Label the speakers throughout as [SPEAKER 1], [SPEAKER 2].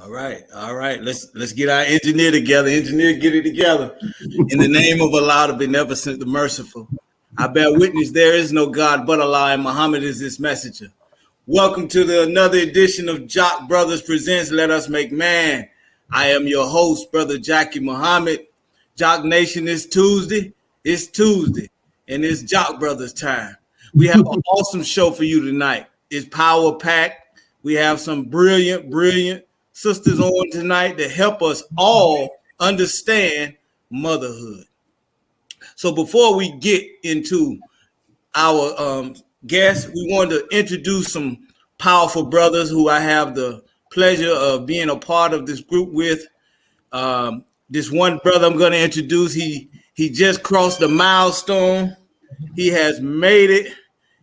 [SPEAKER 1] All right. Let's get our engineer together. Engineer, get it together. In the name of Allah, the beneficent, the merciful, I bear witness there is no God but Allah, and Muhammad is His messenger. Welcome to another edition of Jock Brothers Presents Let Us Make Man. I am your host, Brother Jackie Muhammad. Jock Nation, is Tuesday. It's Tuesday, and it's Jock Brothers time. We have an awesome show for you tonight. It's power packed. We have some brilliant sisters on tonight to help us all understand motherhood. So before we get into our guests, we want to introduce some powerful brothers who I have the pleasure of being a part of this group with. This one brother I'm going to introduce, he just crossed the milestone. He has made it.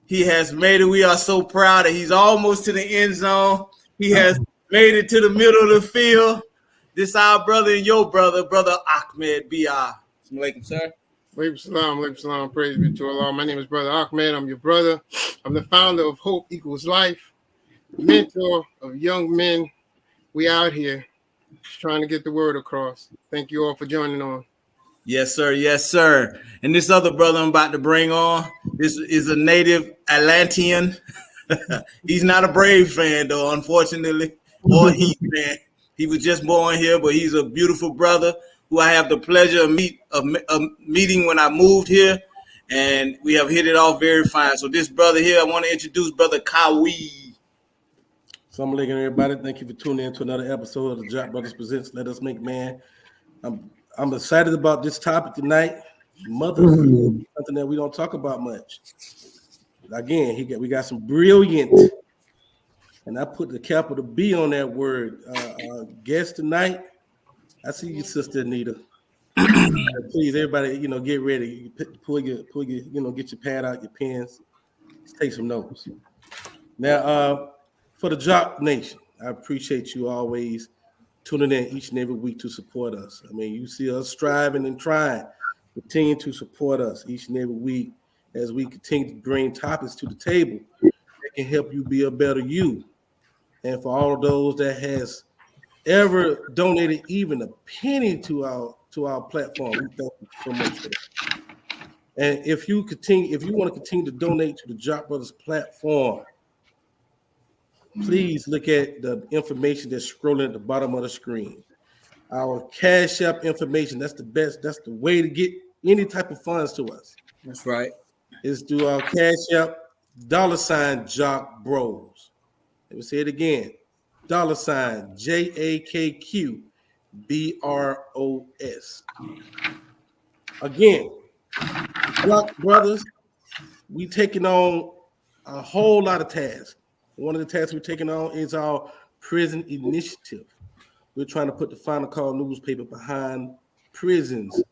[SPEAKER 1] We are so proud that he's almost to the end zone. He has made it to the middle of the field. This our brother and your brother, Brother Ahmed B.R. Assalamu alaikum, sir.
[SPEAKER 2] Alaikum salam, praise be to Allah. My name is Brother Ahmed. I'm your brother. I'm the founder of Hope Equals Life, mentor of young men. We out here just trying to get the word across. Thank you all for joining on.
[SPEAKER 1] Yes, sir. Yes, sir. And this other brother I'm about to bring on, this is a native Atlantean. He's not a Braves fan, though, unfortunately, or Heat fan. He was just born here, but he's a beautiful brother who I have the pleasure of meeting when I moved here, and we have hit it off very fine. So this brother here, I want to introduce Brother Kawi.
[SPEAKER 3] Assalamu alaikum, everybody. Thank you for tuning in to another episode of the Jock Brothers Presents Let Us Make Man. I'm excited about this topic tonight. Motherhood, something that we don't talk about much. Again, we got some brilliant, and I put the capital B on that word. Guest tonight. I see you, Sister Anita. Please, everybody, get ready. Pull your, get your pad out, your pens. Let's take some notes. Now, for the Jock Nation, I appreciate you always tuning in each and every week to support us. I mean, you see us striving and trying. Continue to support us each and every week as we continue to bring topics to the table that can help you be a better you. And for all of those that has ever donated even a penny to our platform, we thank you so much for that. And if you want to continue to donate to the Jock Brothers platform, please look at the information that's scrolling at the bottom of the screen. Our Cash App information, that's the best. That's the way to get any type of funds to us.
[SPEAKER 1] That's right.
[SPEAKER 3] Is through our Cash App, $ Jock Bros. Let me say it again. $ JAKQ BROS. Again, Jock Brothers, we taking on a whole lot of tasks. One of the tasks we're taking on is our prison initiative. We're trying to put the Final Call newspaper behind prisons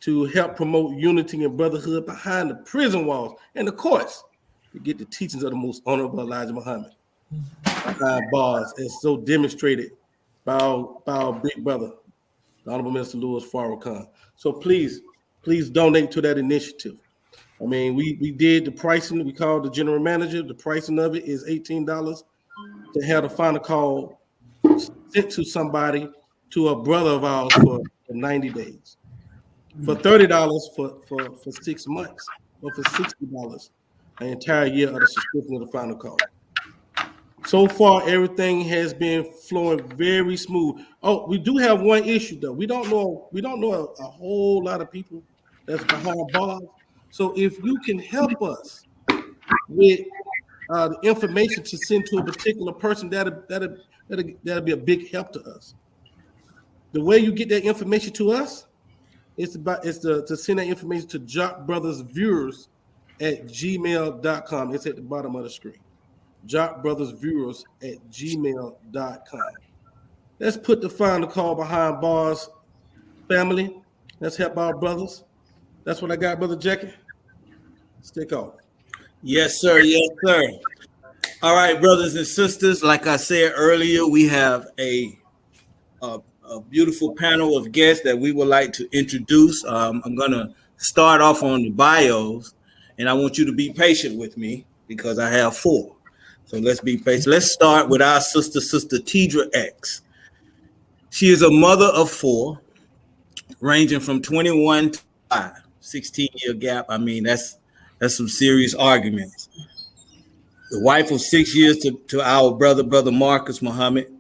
[SPEAKER 3] to help promote unity and brotherhood behind the prison walls. And of course, to get the teachings of the most honorable Elijah Muhammad behind bars, as so demonstrated by our big brother, the Honorable Minister Louis Farrakhan. So please donate to that initiative. I mean, we did the pricing. We called the general manager. The pricing of it is $18 to have the Final Call sent to somebody, to a brother of ours for 90 days. For $30 for 6 months, or for $60 an entire year of the subscription of the Final Call. So far, everything has been flowing very smooth. Oh, we do have one issue though. We don't know a whole lot of people that's behind bars. So if you can help us with the information to send to a particular person, that'll be a big help to us. The way you get that information to us is to send that information to jockbrothersviewers@gmail.com. It's at the bottom of the screen. jockbrothersviewers@gmail.com. Let's put the Final Call behind bars, family. Let's help our brothers. That's what I got, Brother Jackie. Stick off.
[SPEAKER 1] Yes, sir. Yes, sir. All right, brothers and sisters. Like I said earlier, we have a beautiful panel of guests that we would like to introduce. I'm going to start off on the bios, and I want you to be patient with me because I have 4. So let's be patient. Let's start with our sister Tidra X. She is a mother of 4, ranging from 21 to 5, 16-year gap. I mean, that's some serious arguments. The wife of 6 years to our brother Marcus Muhammad.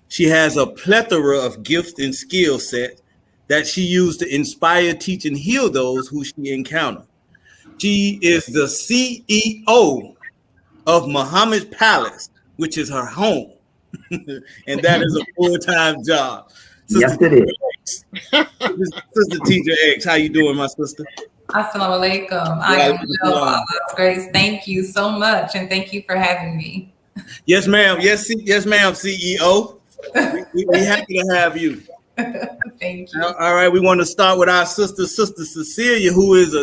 [SPEAKER 1] She has a plethora of gifts and skill sets that she used to inspire, teach, and heal those who she encountered. She is the CEO of Muhammad's Palace, which is her home. And that is a full-time job.
[SPEAKER 4] Yes, it is.
[SPEAKER 1] Sister Teacher X, how you doing, my sister?
[SPEAKER 5] Assalamu alaikum. I am well, Allah's grace. Thank you so much, and thank you for having me.
[SPEAKER 1] Yes, ma'am. Yes, ma'am, CEO. We happy to have you.
[SPEAKER 5] Thank you.
[SPEAKER 1] All right, we want to start with our sister Cecilia, who is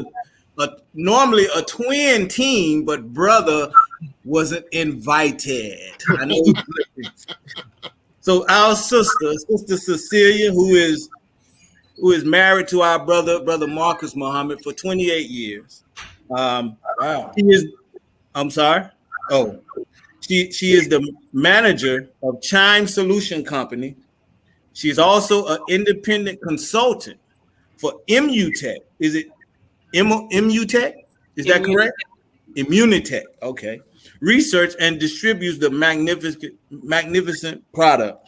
[SPEAKER 1] normally a twin team, but brother wasn't invited. I know. So our sister Cecilia, who is married to our brother Marcus Muhammad for 28 years. Wow. I'm sorry. Oh, she is the manager of Chime Solution Company. She's also an independent consultant for Immunitech. Is it Immunitech? Is that correct? Immunitech. Okay. Research and distributes the magnificent product.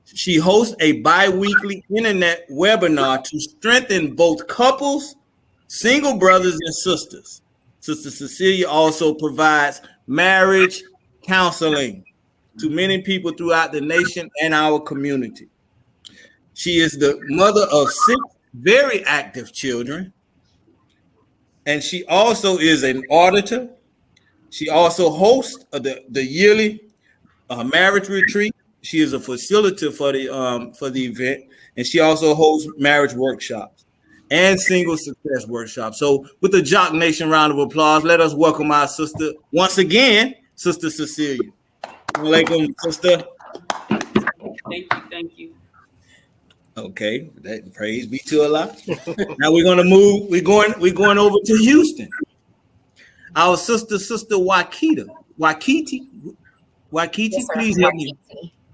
[SPEAKER 1] She hosts a bi-weekly internet webinar to strengthen both couples, single brothers and sisters. Sister Cecilia also provides marriage counseling to many people throughout the nation and our community. She is the mother of 6 very active children, and she also is an auditor. She also hosts the yearly marriage retreat. She is a facilitator for the event, and she also hosts marriage workshops and single success workshops. So, with a Jock Nation round of applause, let us welcome our sister once again, Sister Cecilia. Alaikum, sister.
[SPEAKER 6] Thank you.
[SPEAKER 1] Okay, praise be to Allah. Now we're gonna move. We're going over to Houston. Our sister Waikida Waikiti.
[SPEAKER 5] Yes,
[SPEAKER 1] Please help me.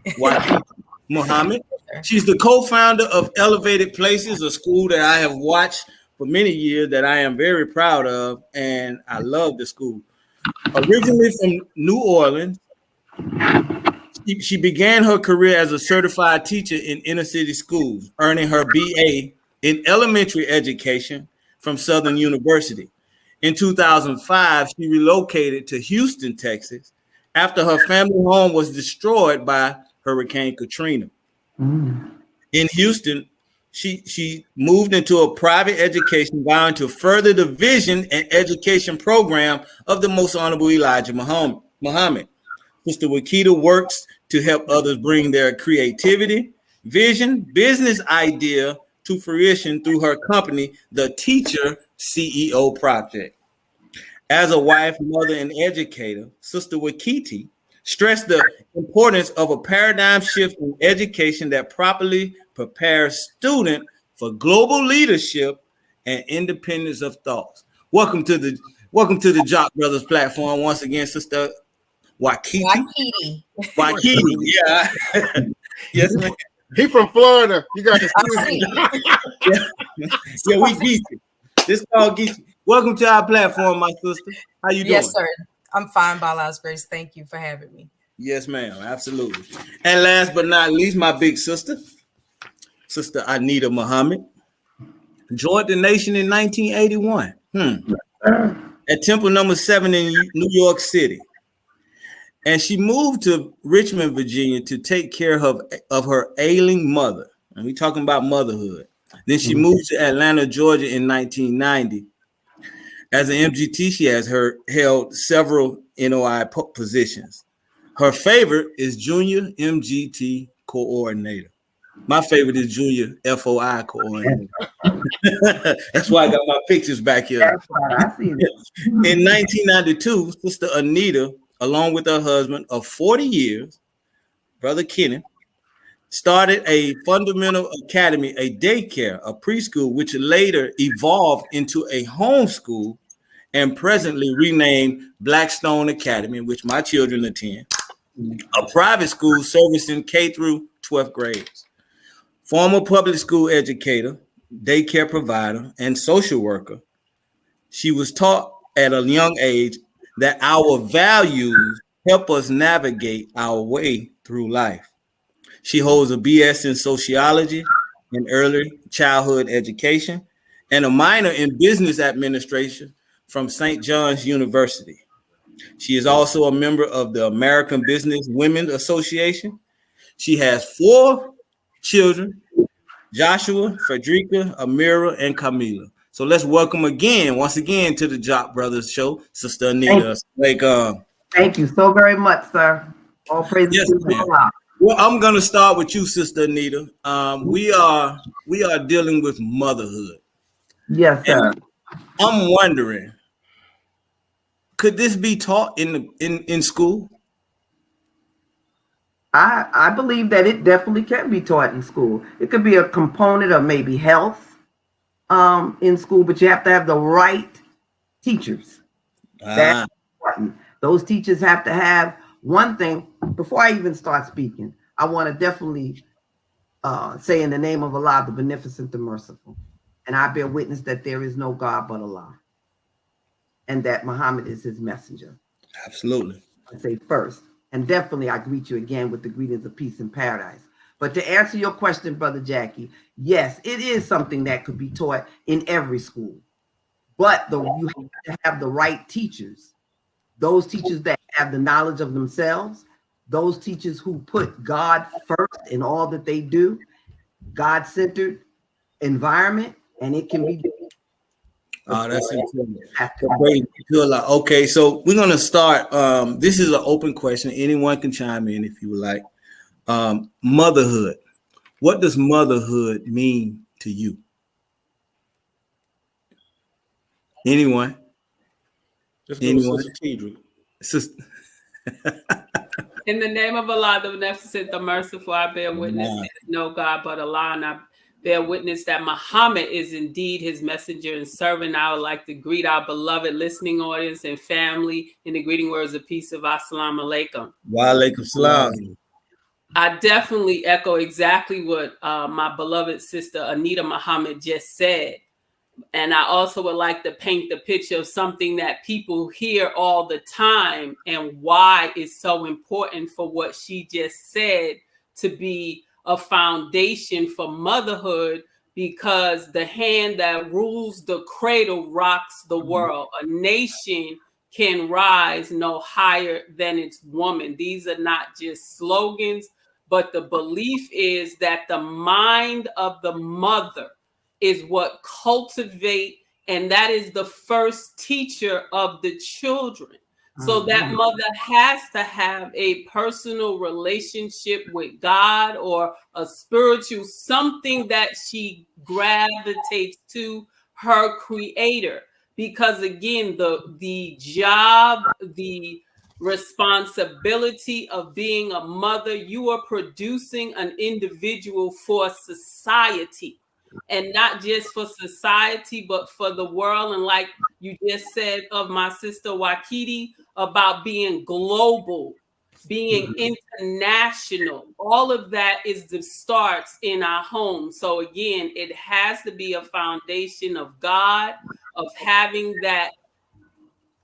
[SPEAKER 1] Waikida Muhammad. She's the co-founder of Elevated Places, a school that I have watched for many years that I am very proud of, and I love the school. Originally from New Orleans, she began her career as a certified teacher in inner city schools, earning her BA in elementary education from Southern University. In 2005, she relocated to Houston, Texas, after her family home was destroyed by Hurricane Katrina. In Houston, she moved into a private education, vowing to further the vision and education program of the Most Honorable Elijah Muhammad. Sister Waikida works to help others bring their creativity, vision, business idea to fruition through her company, the Teacher CEO Project. As a wife, mother, and educator, Sister Waikiti stressed the importance of a paradigm shift in education that properly prepares students for global leadership and independence of thoughts. Welcome to the Jock Brothers platform once again, Sister Waikiti. Waikiti, yeah. Yes, ma'am.
[SPEAKER 2] He from Florida. You got to see.
[SPEAKER 1] Yeah, we geeky. This called geeky. Welcome to our platform, my sister. How you doing?
[SPEAKER 7] Yes, sir. I'm fine, by Allah's grace. Thank you for having me.
[SPEAKER 1] Yes, ma'am. Absolutely. And last but not least, my big sister, Sister Anita Muhammad, joined the nation in 1981 at Temple number 7 in New York City. And she moved to Richmond, Virginia to take care of her ailing mother. And we're talking about motherhood. Then she moved to Atlanta, Georgia in 1990. As an MGT, she has held several NOI positions. Her favorite is Junior MGT Coordinator. My favorite is Junior FOI Coordinator. That's why I got my pictures back here. In 1992, Sister Anita, along with her husband of 40 years, Brother Kenny, started a fundamental academy, a daycare, a preschool, which later evolved into a homeschool and presently renamed Blackstone Academy, which my children attend, a private school servicing K through 12th grades. Former public school educator, daycare provider, and social worker, she was taught at a young age that our values help us navigate our way through life. She holds a BS in sociology and early childhood education and a minor in business administration from St. John's University. She is also a member of the American Business Women Association. She has 4 children, Joshua, Frederica, Amira, and Camila. So let's welcome once again to the Jock Brothers show, Sister Anita.
[SPEAKER 4] Thank you so very much, sir. All praises to God.
[SPEAKER 1] Well, I'm gonna start with you, Sister Anita. We are dealing with motherhood.
[SPEAKER 4] Yes, sir.
[SPEAKER 1] And I'm wondering, could this be taught in school?
[SPEAKER 4] I believe that it definitely can be taught in school. It could be a component of maybe health in school, but you have to have the right teachers. That's important. Those teachers have to have one thing. Before I even start speaking, I want to definitely say in the name of Allah, the Beneficent, the Merciful. And I bear witness that there is no God but Allah. And that Muhammad is his messenger.
[SPEAKER 1] Absolutely.
[SPEAKER 4] I say first. And definitely I greet you again with the greetings of peace and paradise. But to answer your question, Brother Jackie, yes, it is something that could be taught in every school. But you have to have the right teachers. Those teachers that have the knowledge of themselves, those teachers who put God first in all that they do, God-centered environment, and it can be.
[SPEAKER 1] That's important. Okay, so we're gonna start. This is an open question. Anyone can chime in if you would like. Motherhood. What does motherhood mean to you? Anyone?
[SPEAKER 3] Anyone? Sister.
[SPEAKER 6] In the name of Allah, the Beneficent, the Merciful, I bear witness there is no God but Allah, and I bear witness that Muhammad is indeed his messenger and servant. I would like to greet our beloved listening audience and family in the greeting words of peace of Assalamu alaikum.
[SPEAKER 1] Wa alaikum salam.
[SPEAKER 6] I definitely echo exactly what my beloved sister Anita Muhammad just said. And I also would like to paint the picture of something that people hear all the time and why it's so important for what she just said to be a foundation for motherhood, because the hand that rules the cradle rocks the world. A nation can rise no higher than its woman. These are not just slogans, but the belief is that the mind of the mother is what cultivate, and that is the first teacher of the children. So that mother has to have a personal relationship with God or a spiritual something that she gravitates to her creator. Because again, the job, the responsibility of being a mother, you are producing an individual for society. And not just for society, but for the world. And like you just said of my sister Waikidi, about being global, being international, all of that starts in our home. So again, it has to be a foundation of God, of having that.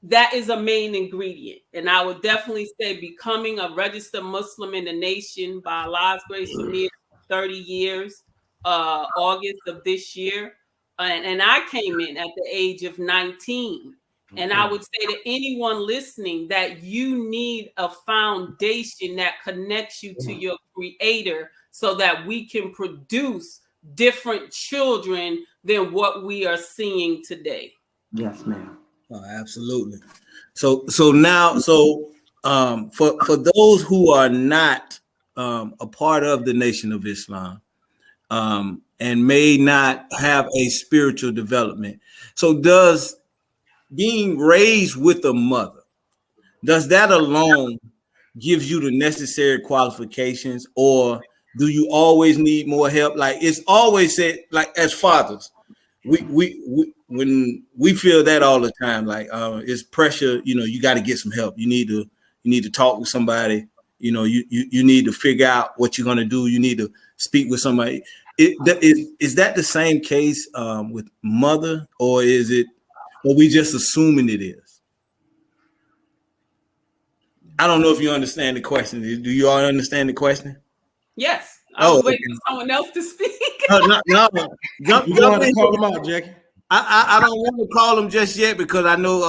[SPEAKER 6] That is a main ingredient. And I would definitely say becoming a registered Muslim in the nation, by Allah's grace, for me, 30 years. August of this year, and I came in at the age of 19. And I would say to anyone listening that you need a foundation that connects you to your creator so that we can produce different children than what we are seeing today.
[SPEAKER 4] Yes, ma'am.
[SPEAKER 1] Oh, absolutely. So now, for those who are not a part of the Nation of Islam, and may not have a spiritual development. So does being raised with a mother, does that alone give you the necessary qualifications, or do you always need more help? Like it's always said, like as fathers, we when we feel that all the time, like it's pressure, you got to get some help. You need to talk with somebody, you need to figure out what you're going to do. You need to speak with somebody. Is that the same case with mother, or is it, or we just assuming it is? I don't know if you understand the question. Do you all understand the question?
[SPEAKER 6] Yes, I was waiting
[SPEAKER 1] okay.
[SPEAKER 6] for someone else to speak.
[SPEAKER 1] No, jump
[SPEAKER 3] You want to
[SPEAKER 1] in.
[SPEAKER 3] call them out, Jackie?
[SPEAKER 1] I don't want to call them just yet because I know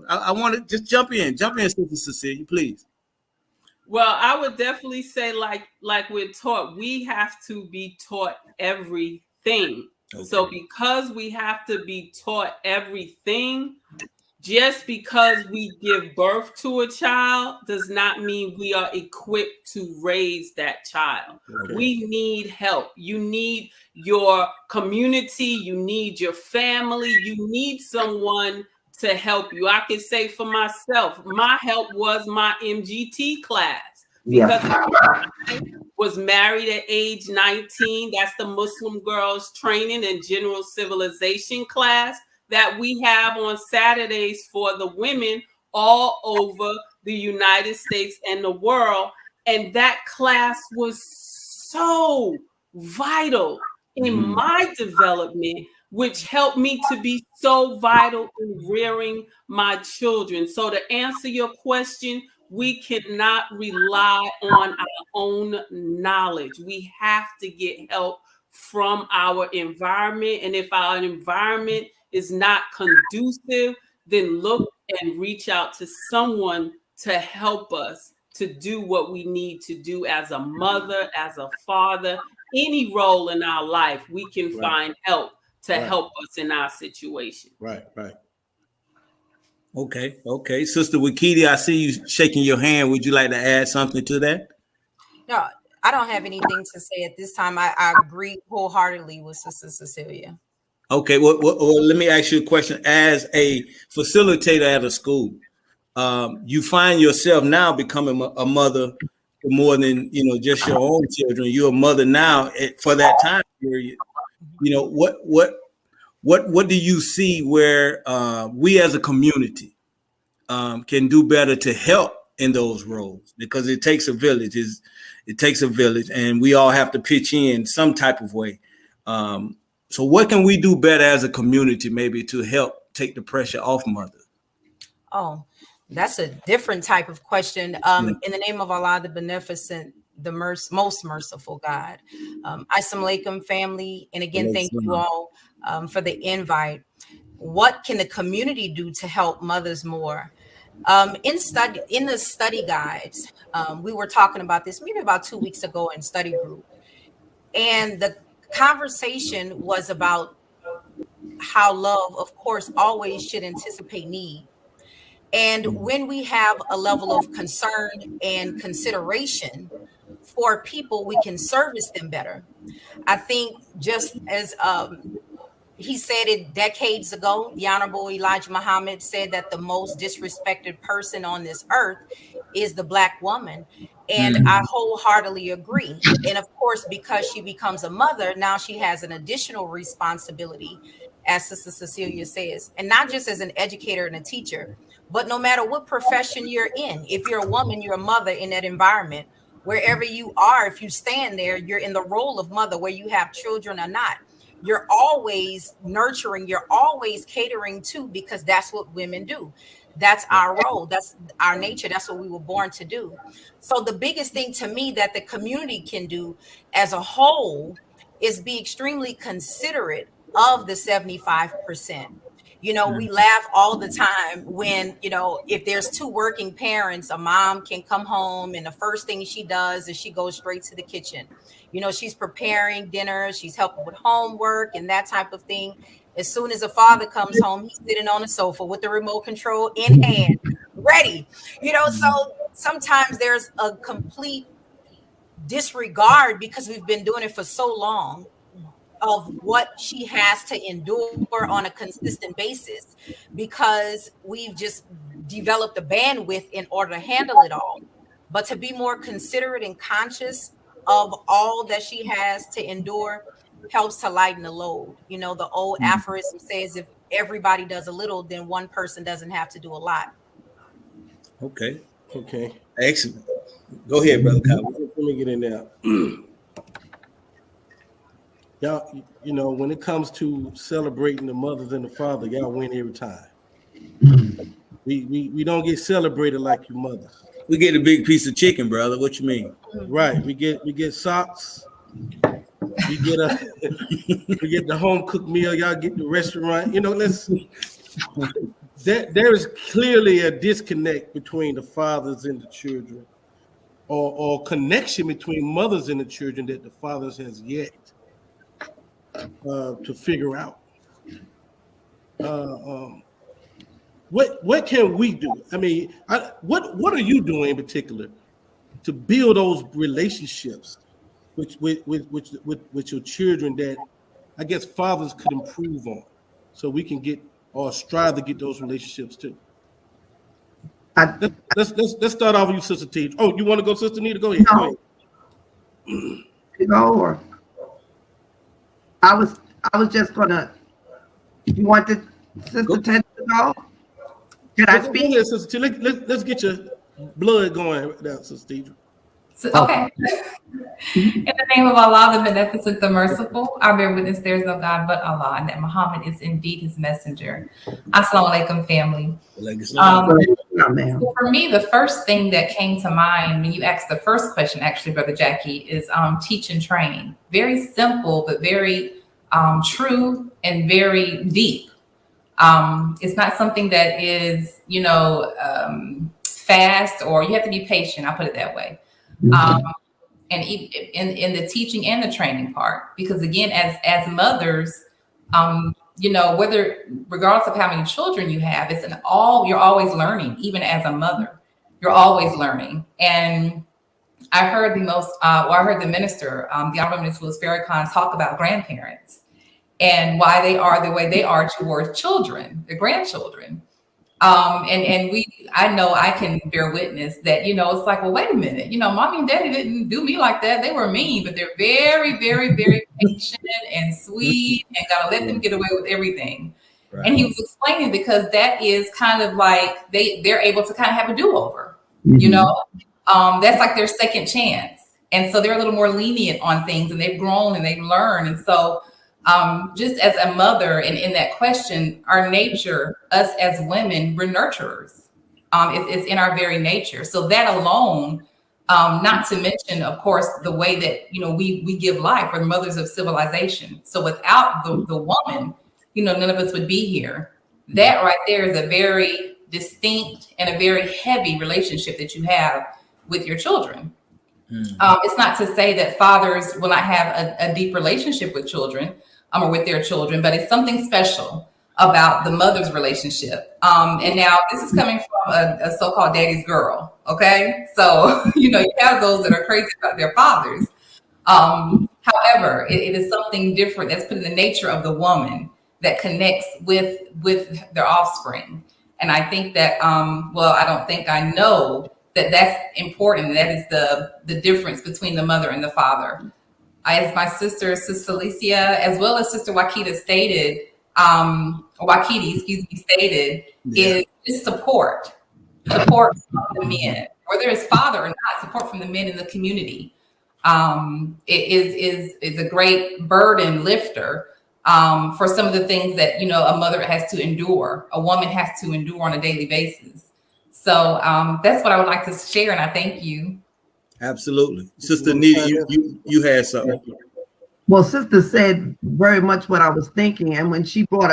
[SPEAKER 1] I want to just jump in, Sister Cecilia, please.
[SPEAKER 6] Well, I would definitely say like we're taught, we have to be taught everything. Okay. So because we have to be taught everything, just because we give birth to a child does not mean we are equipped to raise that child. Okay. We need help. You need your community. You need your family. You need someone to help you. I can say for myself, my help was my MGT class. Because I was married at age 19. That's the Muslim Girls Training and General Civilization class that we have on Saturdays for the women all over the United States and the world. And that class was so vital in my development, which helped me to be so vital in rearing my children. So to answer your question, we cannot rely on our own knowledge. We have to get help from our environment. And if our environment is not conducive, then look and reach out to someone to help us to do what we need to do as a mother, as a father, any role in our life. We can find help to help us in our situation.
[SPEAKER 3] Right.
[SPEAKER 1] Okay. Sister Waikida, I see you shaking your hand. Would you like to add something to that?
[SPEAKER 7] No, I don't have anything to say at this time. I agree wholeheartedly with Sister Cecilia.
[SPEAKER 1] Okay, well, let me ask you a question. As a facilitator at a school, you find yourself now becoming a mother for more than just your own children. You're a mother now for that time period. What do you see where we as a community can do better to help in those roles? Because it takes a village. It takes a village, and we all have to pitch in some type of way. So what can we do better as a community maybe to help take the pressure off mothers?
[SPEAKER 7] Oh, that's a different type of question. In the name of Allah, the Beneficent, the most merciful God. Assalamu alaikum, family. And again, thank you all for the invite. What can the community do to help mothers more? In the study guides, we were talking about this maybe about 2 weeks ago in study group. And the conversation was about how love, of course, always should anticipate need. And when we have a level of concern and consideration for people, we can service them better. I think just as he said it decades ago, the Honorable Elijah Muhammad said that the most disrespected person on this earth is the Black woman. And I wholeheartedly agree. And of course, because she becomes a mother, now she has an additional responsibility, as Sister Cecilia says, and not just as an educator and a teacher, but no matter what profession you're in. If you're a woman, you're a mother in that environment. Wherever you are, if you stand there, you're in the role of mother, where you have children or not. You're always nurturing, you're always catering to, because that's what women do. That's our role. That's our nature. That's what we were born to do. So the biggest thing to me that the community can do as a whole is be extremely considerate of the 75%. We laugh all the time when, if there's two working parents, a mom can come home and the first thing she does is she goes straight to the kitchen. She's preparing dinner, she's helping with homework and that type of thing. As soon as a father comes home, he's sitting on the sofa with the remote control in hand, ready. So sometimes there's a complete disregard, because we've been doing it for so long, of what she has to endure on a consistent basis, because we've just developed a bandwidth in order to handle it all. But to be more considerate and conscious of all that she has to endure helps to lighten the load. The old aphorism says, if everybody does a little, then one person doesn't have to do a lot.
[SPEAKER 1] Okay. Excellent. Go ahead, Brother Kyle.
[SPEAKER 3] Let me get in there. Y'all, when it comes to celebrating the mothers and the father, y'all win every time. We don't get celebrated like you mothers.
[SPEAKER 1] We get a big piece of chicken, brother. What you mean?
[SPEAKER 3] Right. We get socks. We get we get the home cooked meal. Y'all get the restaurant. There is clearly a disconnect between the fathers and the children, or connection between mothers and the children that the fathers has yet to figure out. What can we do? I mean, what are you doing in particular to build those relationships with your children that I guess fathers could improve on, so we can get or strive to get those relationships too? Let's start off with you, Sister T. Oh, you want to go, Sister Nita? Go ahead.
[SPEAKER 4] No. Or I was just gonna. You wanted Sister Ted to go? Can I speak?
[SPEAKER 3] Go ahead, Sister T. Let's get your blood going now, Sister T.
[SPEAKER 5] Okay. In the name of Allah, the Beneficent, the Merciful, I bear witness there is no God but Allah, and that Muhammad is indeed his messenger. Assalamu alaikum, family. So for me, the first thing that came to mind when you asked the first question, actually, Brother Jackie, is teach and train. Very simple, but very true and very deep. It's not something that is, fast, or you have to be patient. I'll put it that way. And in the teaching and the training part, because again, as mothers, regardless of how many children you have, you're always learning. Even as a mother, you're always learning. And I heard the minister, the Honorable Minister Louis Farrakhan, talk about grandparents and why they are the way they are towards children, their grandchildren. I know I can bear witness that, it's like, well, wait a minute, mommy and daddy didn't do me like that. They were mean, but they're very, very, very patient and sweet, and gotta let them get away with everything. Right. And he was explaining, because that is kind of like they're able to kind of have a do-over, that's like their second chance. And so they're a little more lenient on things, and they've grown and they've learned. And so just as a mother, and in that question, our nature, us as women, we're nurturers. It's in our very nature. So that alone, not to mention, of course, the way that, we give life. We're mothers of civilization. So without the woman, none of us would be here. That right there is a very distinct and a very heavy relationship that you have with your children. It's not to say that fathers will not have a deep relationship with children, or with their children, but it's something special about the mother's relationship. And now this is coming from a so-called daddy's girl. Okay. So, you have those that are crazy about their fathers. However, it is something different that's put in the nature of the woman that connects with their offspring. And I think that, I know that that's important. That is the difference between the mother and the father. As my sister Alicia, as well as Sister Waikida stated, is just support from the men, whether it's father or not, support from the men in the community. It is a great burden lifter for some of the things that, a mother has to endure, a woman has to endure on a daily basis. So that's what I would like to share, and I thank you.
[SPEAKER 1] Absolutely. Sister Nita, you had something.
[SPEAKER 4] Well, Sister said very much what I was thinking. And when she brought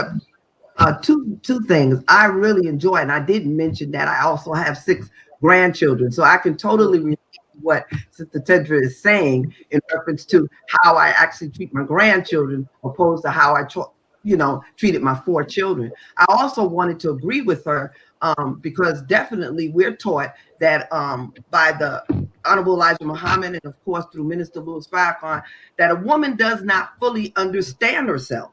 [SPEAKER 4] up two things, I really enjoy, and I didn't mention that I also have 6 grandchildren. So I can totally relate to what Sister Tedra is saying in reference to how I actually treat my grandchildren opposed to how I treated my 4 children. I also wanted to agree with her because definitely we're taught that by the Honorable Elijah Muhammad, and of course through Minister Louis Farrakhan, that a woman does not fully understand herself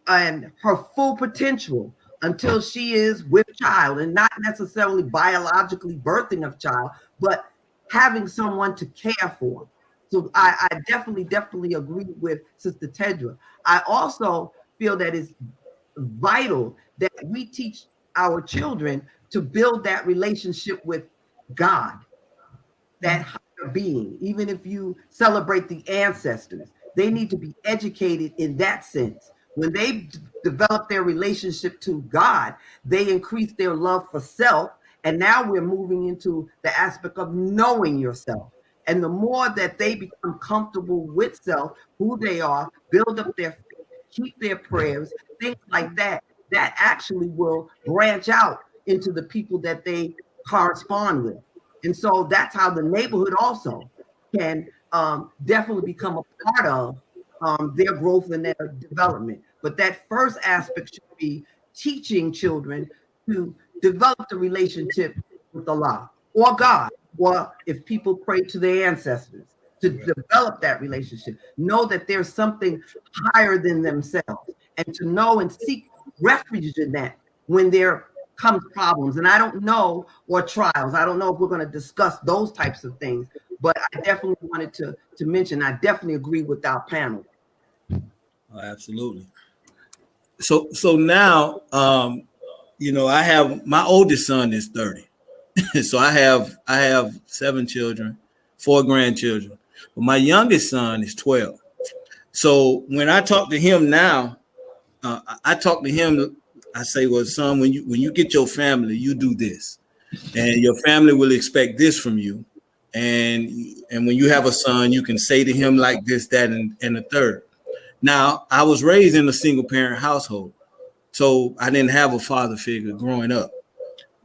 [SPEAKER 4] and her full potential until she is with child, and not necessarily biologically birthing a child, but having someone to care for. So I definitely agree with Sister Tedra. I also feel that it's vital that we teach our children to build that relationship with God, that higher being. Even if you celebrate the ancestors, they need to be educated in that sense. When they develop their relationship to God, they increase their love for self. And now we're moving into the aspect of knowing yourself. And the more that they become comfortable with self, who they are, build up their faith, keep their prayers, things like that, that actually will branch out into the people that they correspond with. And so that's how the neighborhood also can definitely become a part of their growth and their development. But that first aspect should be teaching children to develop the relationship with Allah or God, or if people pray to their ancestors, to develop that relationship, know that there's something higher than themselves, and to know and seek refuge in that when there comes problems. And I don't know, or trials, I don't know if we're going to discuss those types of things, but I definitely wanted to mention, I definitely agree with our panel.
[SPEAKER 1] Oh, absolutely. So now, I have, my oldest son is 30. So I have 7 children, 4 grandchildren, but my youngest son is 12. So when I talk to him now, I talk to him, I say, well, son, when you get your family, you do this, and your family will expect this from you. And when you have a son, you can say to him like this, that, and the third. Now, I was raised in a single parent household, so I didn't have a father figure growing up.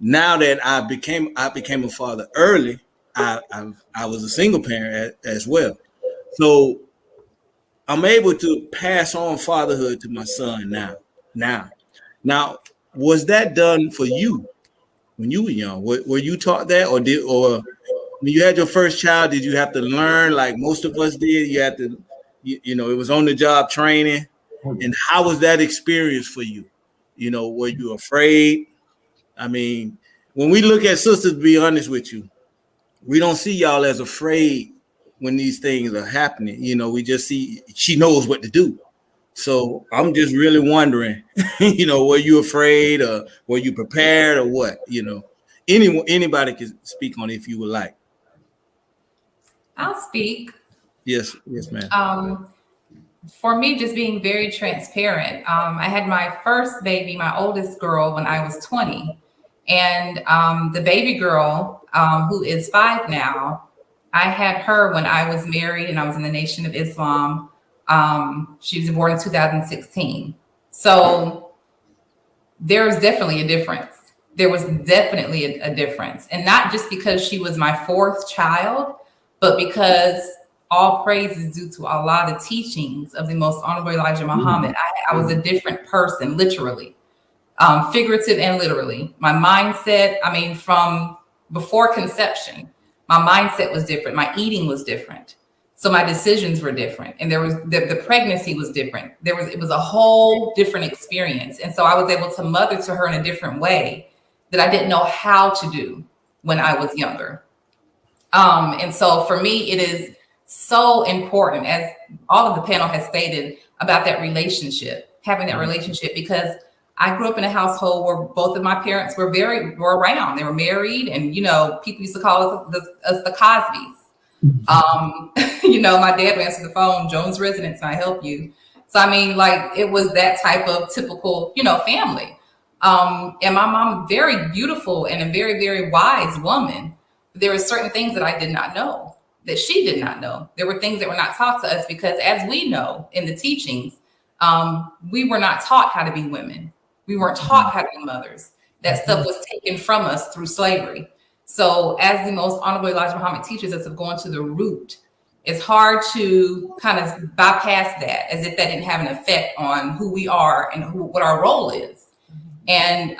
[SPEAKER 1] Now that I became a father early, I was a single parent as well. So I'm able to pass on fatherhood to my son now. Was that done for you when you were young? Were you taught that, or when you had your first child, did you have to learn like most of us did? You had to, it was on the job training. And how was that experience for you? Were you afraid? I mean, when we look at sisters, to be honest with you, we don't see y'all as afraid when these things are happening. We just see she knows what to do. So I'm just really wondering, were you afraid, or were you prepared, or what? Anybody can speak on it if you would like.
[SPEAKER 5] I'll speak.
[SPEAKER 1] Yes, ma'am.
[SPEAKER 5] For me, just being very transparent, I had my first baby, my oldest girl, when I was 20. And the baby girl, who is 5 now, I had her when I was married and I was in the Nation of Islam. She was born in 2016. So there's definitely a difference. There was definitely a difference. And not just because she was my 4th child, but because all praise is due to Allah, the teachings of the most honorable Elijah Muhammad. I was a different person, literally, figurative and literally. My mindset, from before conception, my mindset was different. My eating was different. So my decisions were different. And there was the pregnancy was different. It was a whole different experience. And so I was able to mother to her in a different way that I didn't know how to do when I was younger. And so for me, it is so important, as all of the panel has stated, about that relationship, having that relationship, because I grew up in a household where both of my parents were around. They were married, and people used to call us the Cosbys. My dad would answer the phone, Jones Residence, can I help you? So it was that type of typical, family. And my mom, very beautiful and a very, very wise woman. But there were certain things that I did not know, that she did not know. There were things that were not taught to us because, as we know in the teachings, we were not taught how to be women. We weren't taught how to be mothers. That stuff was taken from us through slavery. So as the most honorable Elijah Muhammad teaches us of going to the root, it's hard to kind of bypass that as if that didn't have an effect on who we are and what our role is. And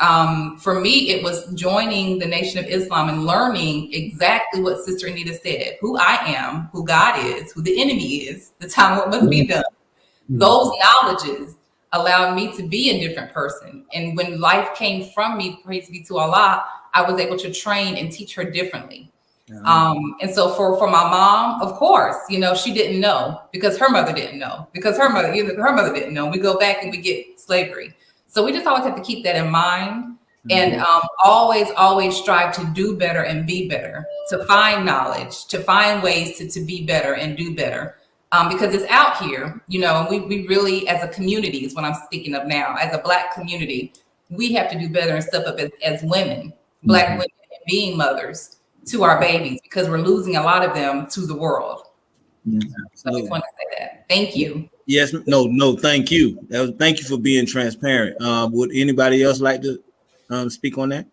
[SPEAKER 5] for me, it was joining the Nation of Islam and learning exactly what Sister Anita said, who I am, who God is, who the enemy is, the time what must be done. Those knowledges allowed me to be a different person. And when life came from me, praise be to Allah, I was able to train and teach her differently. And so for my mom, of course, she didn't know because her mother didn't know, because her mother didn't know. We go back and we get slavery. So we just always have to keep that in mind and always strive to do better and be better, to find knowledge, to find ways to be better and do better. because it's out here, you know, and we really, as a community, is what I'm speaking of now, as a Black community, we have to do better and step up as women, Black women, and being mothers to our babies, because we're losing a lot of them to the world. So I just want to say that. Thank you.
[SPEAKER 1] Yes, no, thank you. Thank you for being transparent. Would anybody else like to speak on that?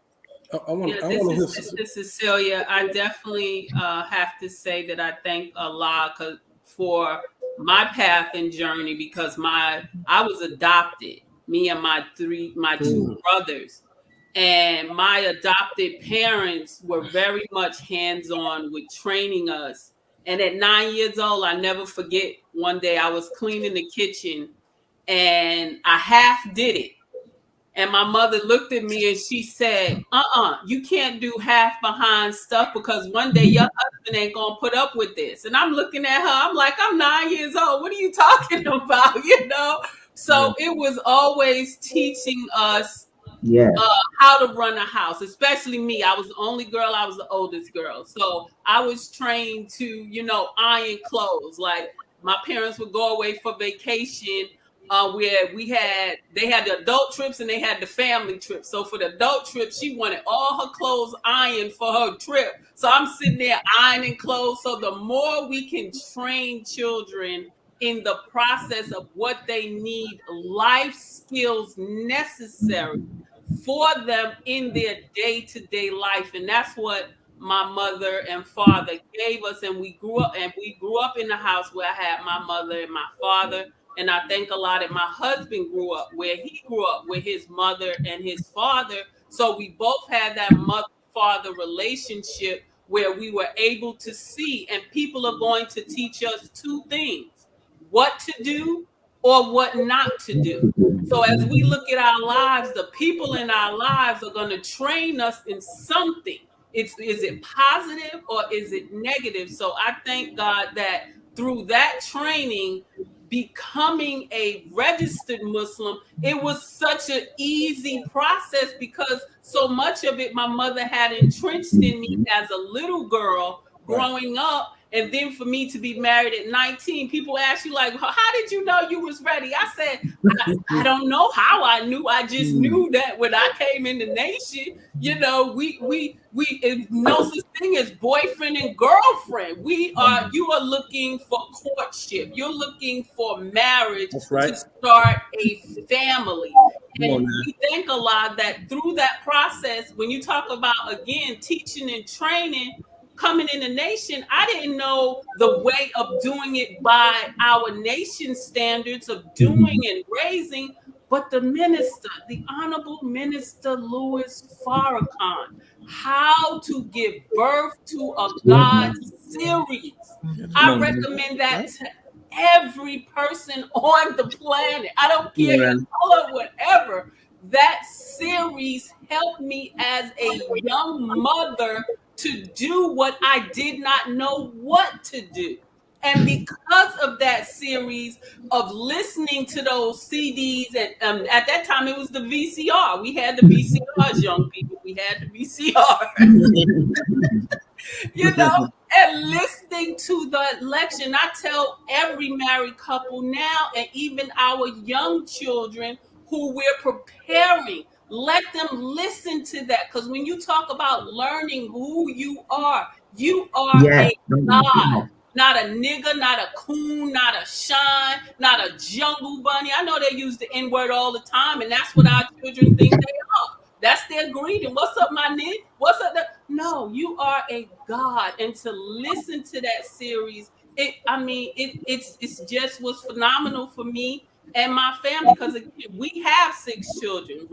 [SPEAKER 6] This is Celia. I definitely have to say that I thank Allah for my path and journey, because I was adopted, me and my two brothers, and my adopted parents were very much hands-on with training us. And at 9 years old, I never forget, one day I was cleaning the kitchen and I half did it. And my mother looked at me and she said, you can't do half behind stuff, because one day your husband ain't going to put up with this. And I'm looking at her, I'm like, I'm 9 years old. What are you talking about? You know? So it was always teaching us how to run a house, especially me. I was the only girl. I was the oldest girl. So I was trained to, you know, iron clothes. Like, my parents would go away for vacation, where they had the adult trips and they had the family trips. So for the adult trip, she wanted all her clothes ironed for her trip. So I'm sitting there ironing clothes. So the more we can train children in the process of what they need, life skills necessary for them in their day-to-day life. And that's what my mother and father gave us. And we grew up in the house where I had my mother and my father. And I thank a lot that my husband grew up where he grew up with his mother and his father. So we both had that mother-father relationship where we were able to see, and people are going to teach us two things: what to do or what not to do. So as we look at our lives, the people in our lives are going to train us in something. Is it positive or is it negative? So I thank God that through that training, becoming a registered Muslim, it was such an easy process, because so much of it my mother had entrenched in me as a little girl growing up. And then for me to be married at 19, people ask you, like, how did you know you was ready? I said, I don't know how I knew. I just knew that when I came in the nation, you know, we no such thing as boyfriend and girlfriend. You are looking for courtship. You're looking for marriage to start a family. And we thank Allah that through that process, when you talk about, again, teaching and training, coming in the nation, I didn't know the way of doing it by our nation standards of doing and raising, but the minister, the Honorable Minister Louis Farrakhan, how to give birth to a God series. I recommend that to every person on the planet. I don't care your color, whatever. That series helped me as a young mother to do what I did not know what to do. And because of that series of listening to those CDs, and at that time it was the VCR. We had the VCRs, young people. We had the VCRs. You know, and listening to the lecture. I tell every married couple now, and even our young children who we're preparing, let them listen to that. Because when you talk about learning who you are a God, not a nigga, not a coon, not a shine, not a jungle bunny. I know they use the N-word all the time, and that's what our children think they are. That's their greeting. What's up, my nigga? What's up? No, you are a God. And to listen to that series, it's just was phenomenal for me and my family, because we have 6 children.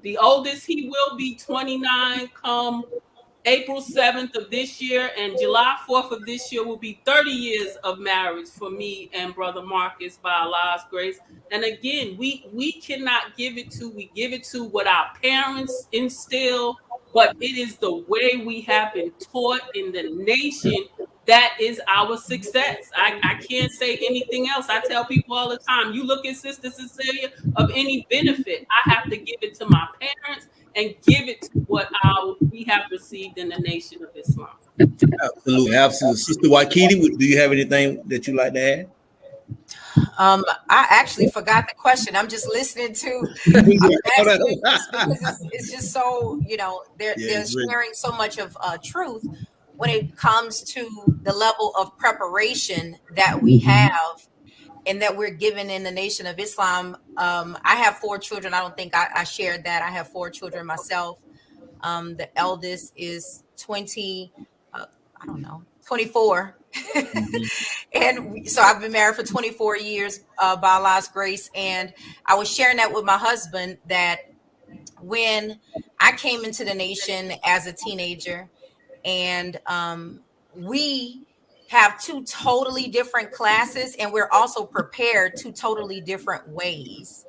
[SPEAKER 6] The oldest, he will be 29 come April 7th of this year, and July 4th of this year will be 30 years of marriage for me and Brother Marcus, by Allah's grace. And again, we cannot give it to what our parents instill, but it is the way we have been taught in the nation. That is our success. I can't say anything else. I tell people all the time, you look at Sister Cecilia, of any benefit, I have to give it to my parents and give it to what we have received in the Nation of Islam.
[SPEAKER 1] Absolutely, absolutely. Sister Waikiti, do you have anything that you like to add?
[SPEAKER 7] I actually forgot the question. I'm just listening to because it's just so, they're sharing so much of truth when it comes to the level of preparation that we have and that we're given in the Nation of Islam. I have 4 children. I don't think I shared that. I have 4 children myself. The eldest is 24. And so I've been married for 24 years by Allah's grace. And I was sharing that with my husband that when I came into the nation as a teenager, and we have 2 totally different classes, and we're also prepared 2 totally different ways.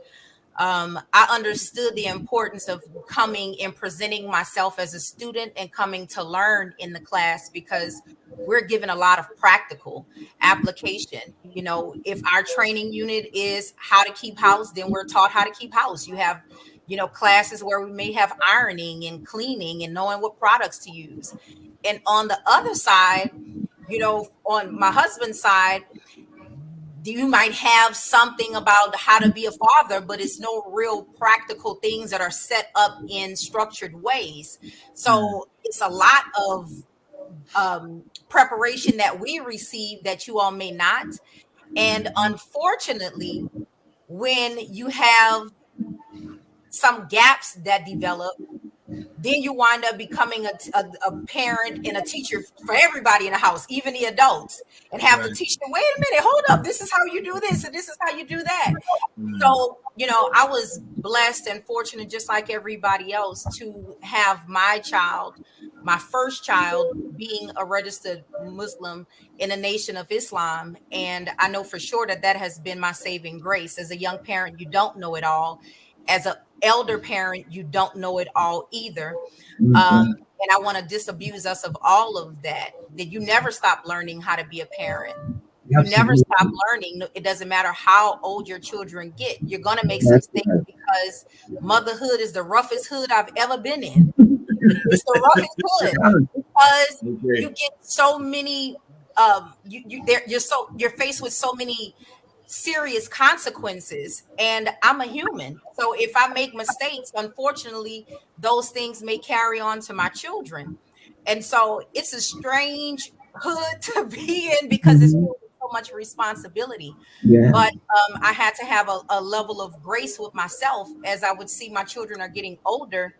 [SPEAKER 7] I understood the importance of coming and presenting myself as a student and coming to learn in the class, because we're given a lot of practical application. If our training unit is how to keep house, then we're taught how to keep house. You have, classes where we may have ironing and cleaning and knowing what products to use. And on the other side, on my husband's side, you might have something about how to be a father, but it's no real practical things that are set up in structured ways. So it's a lot of preparation that we receive that you all may not. And unfortunately, when you have some gaps that develop, then you wind up becoming a parent and a teacher for everybody in the house, even the adults, and have to teach them, wait a minute, hold up, this is how you do this and this is how you do that. So, I was blessed and fortunate, just like everybody else, to have my first child being a registered Muslim in the Nation of Islam. And I know for sure that has been my saving grace. As a young parent, you don't know it all. As an elder parent, you don't know it all either. And I want to disabuse us of all of that you never stop learning how to be a parent. You never stop learning. It doesn't matter how old your children get. You're going to make some mistakes, because motherhood is the roughest hood I've ever been in. It's the roughest hood because you get so many, you're faced with so many serious consequences, and I'm a human. So if I make mistakes, unfortunately, those things may carry on to my children. And so it's a strange hood to be in, because it's so much responsibility. But I had to have a level of grace with myself as I would see my children are getting older,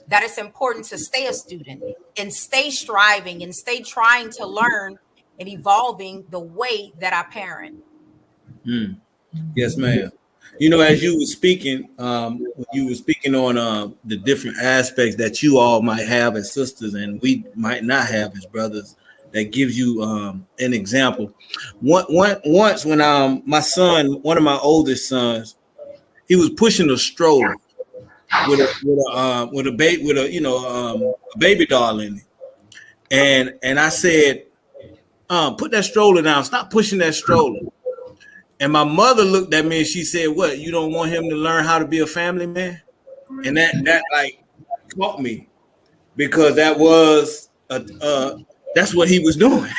[SPEAKER 7] that it's important to stay a student and stay striving and stay trying to learn and evolving the way that I parent.
[SPEAKER 1] Yes, ma'am. As you were speaking, when you were speaking on the different aspects that you all might have as sisters and we might not have as brothers, that gives you an example. Once when my son, one of my oldest sons, he was pushing a stroller with a baby doll in it, and I said, put that stroller down, stop pushing that stroller. And my mother looked at me and she said, what, you don't want him to learn how to be a family man? And that like caught me, because that was that's what he was doing.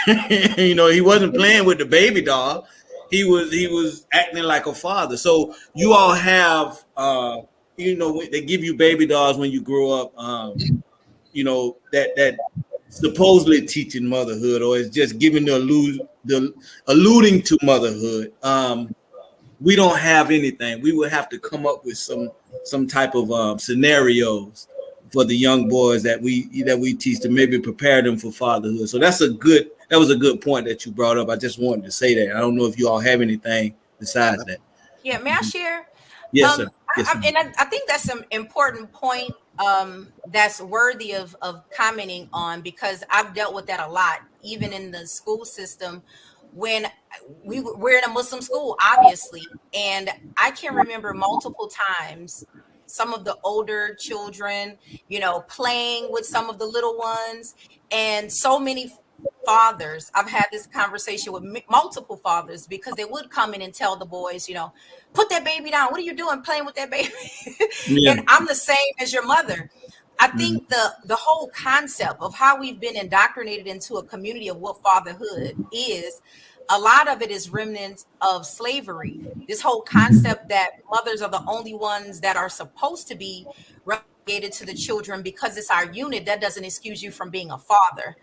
[SPEAKER 1] He wasn't playing with the baby doll. He was acting like a father. So you all have they give you baby dolls when you grow up, that supposedly teaching motherhood, or it's just giving the alluding to motherhood. We don't have anything. We would have to come up with some type of scenarios for the young boys that we teach to maybe prepare them for fatherhood. So that was a good point that you brought up. I just wanted to say that. I don't know if you all have anything besides that.
[SPEAKER 7] Yeah, may I share?
[SPEAKER 1] Yes, sir. Yes,
[SPEAKER 7] I think that's an important point that's worthy of commenting on, because I've dealt with that a lot, even in the school system, when we're in a Muslim school, obviously. And I can remember multiple times some of the older children, playing with some of the little ones, and so many fathers. I've had this conversation with multiple fathers, because they would come in and tell the boys, put that baby down. What are you doing playing with that baby? Yeah. And I'm the same as your mother. I think the whole concept of how we've been indoctrinated into a community of what fatherhood is, a lot of it is remnants of slavery. This whole concept that mothers are the only ones that are supposed to be relegated to the children because it's our unit, that doesn't excuse you from being a father.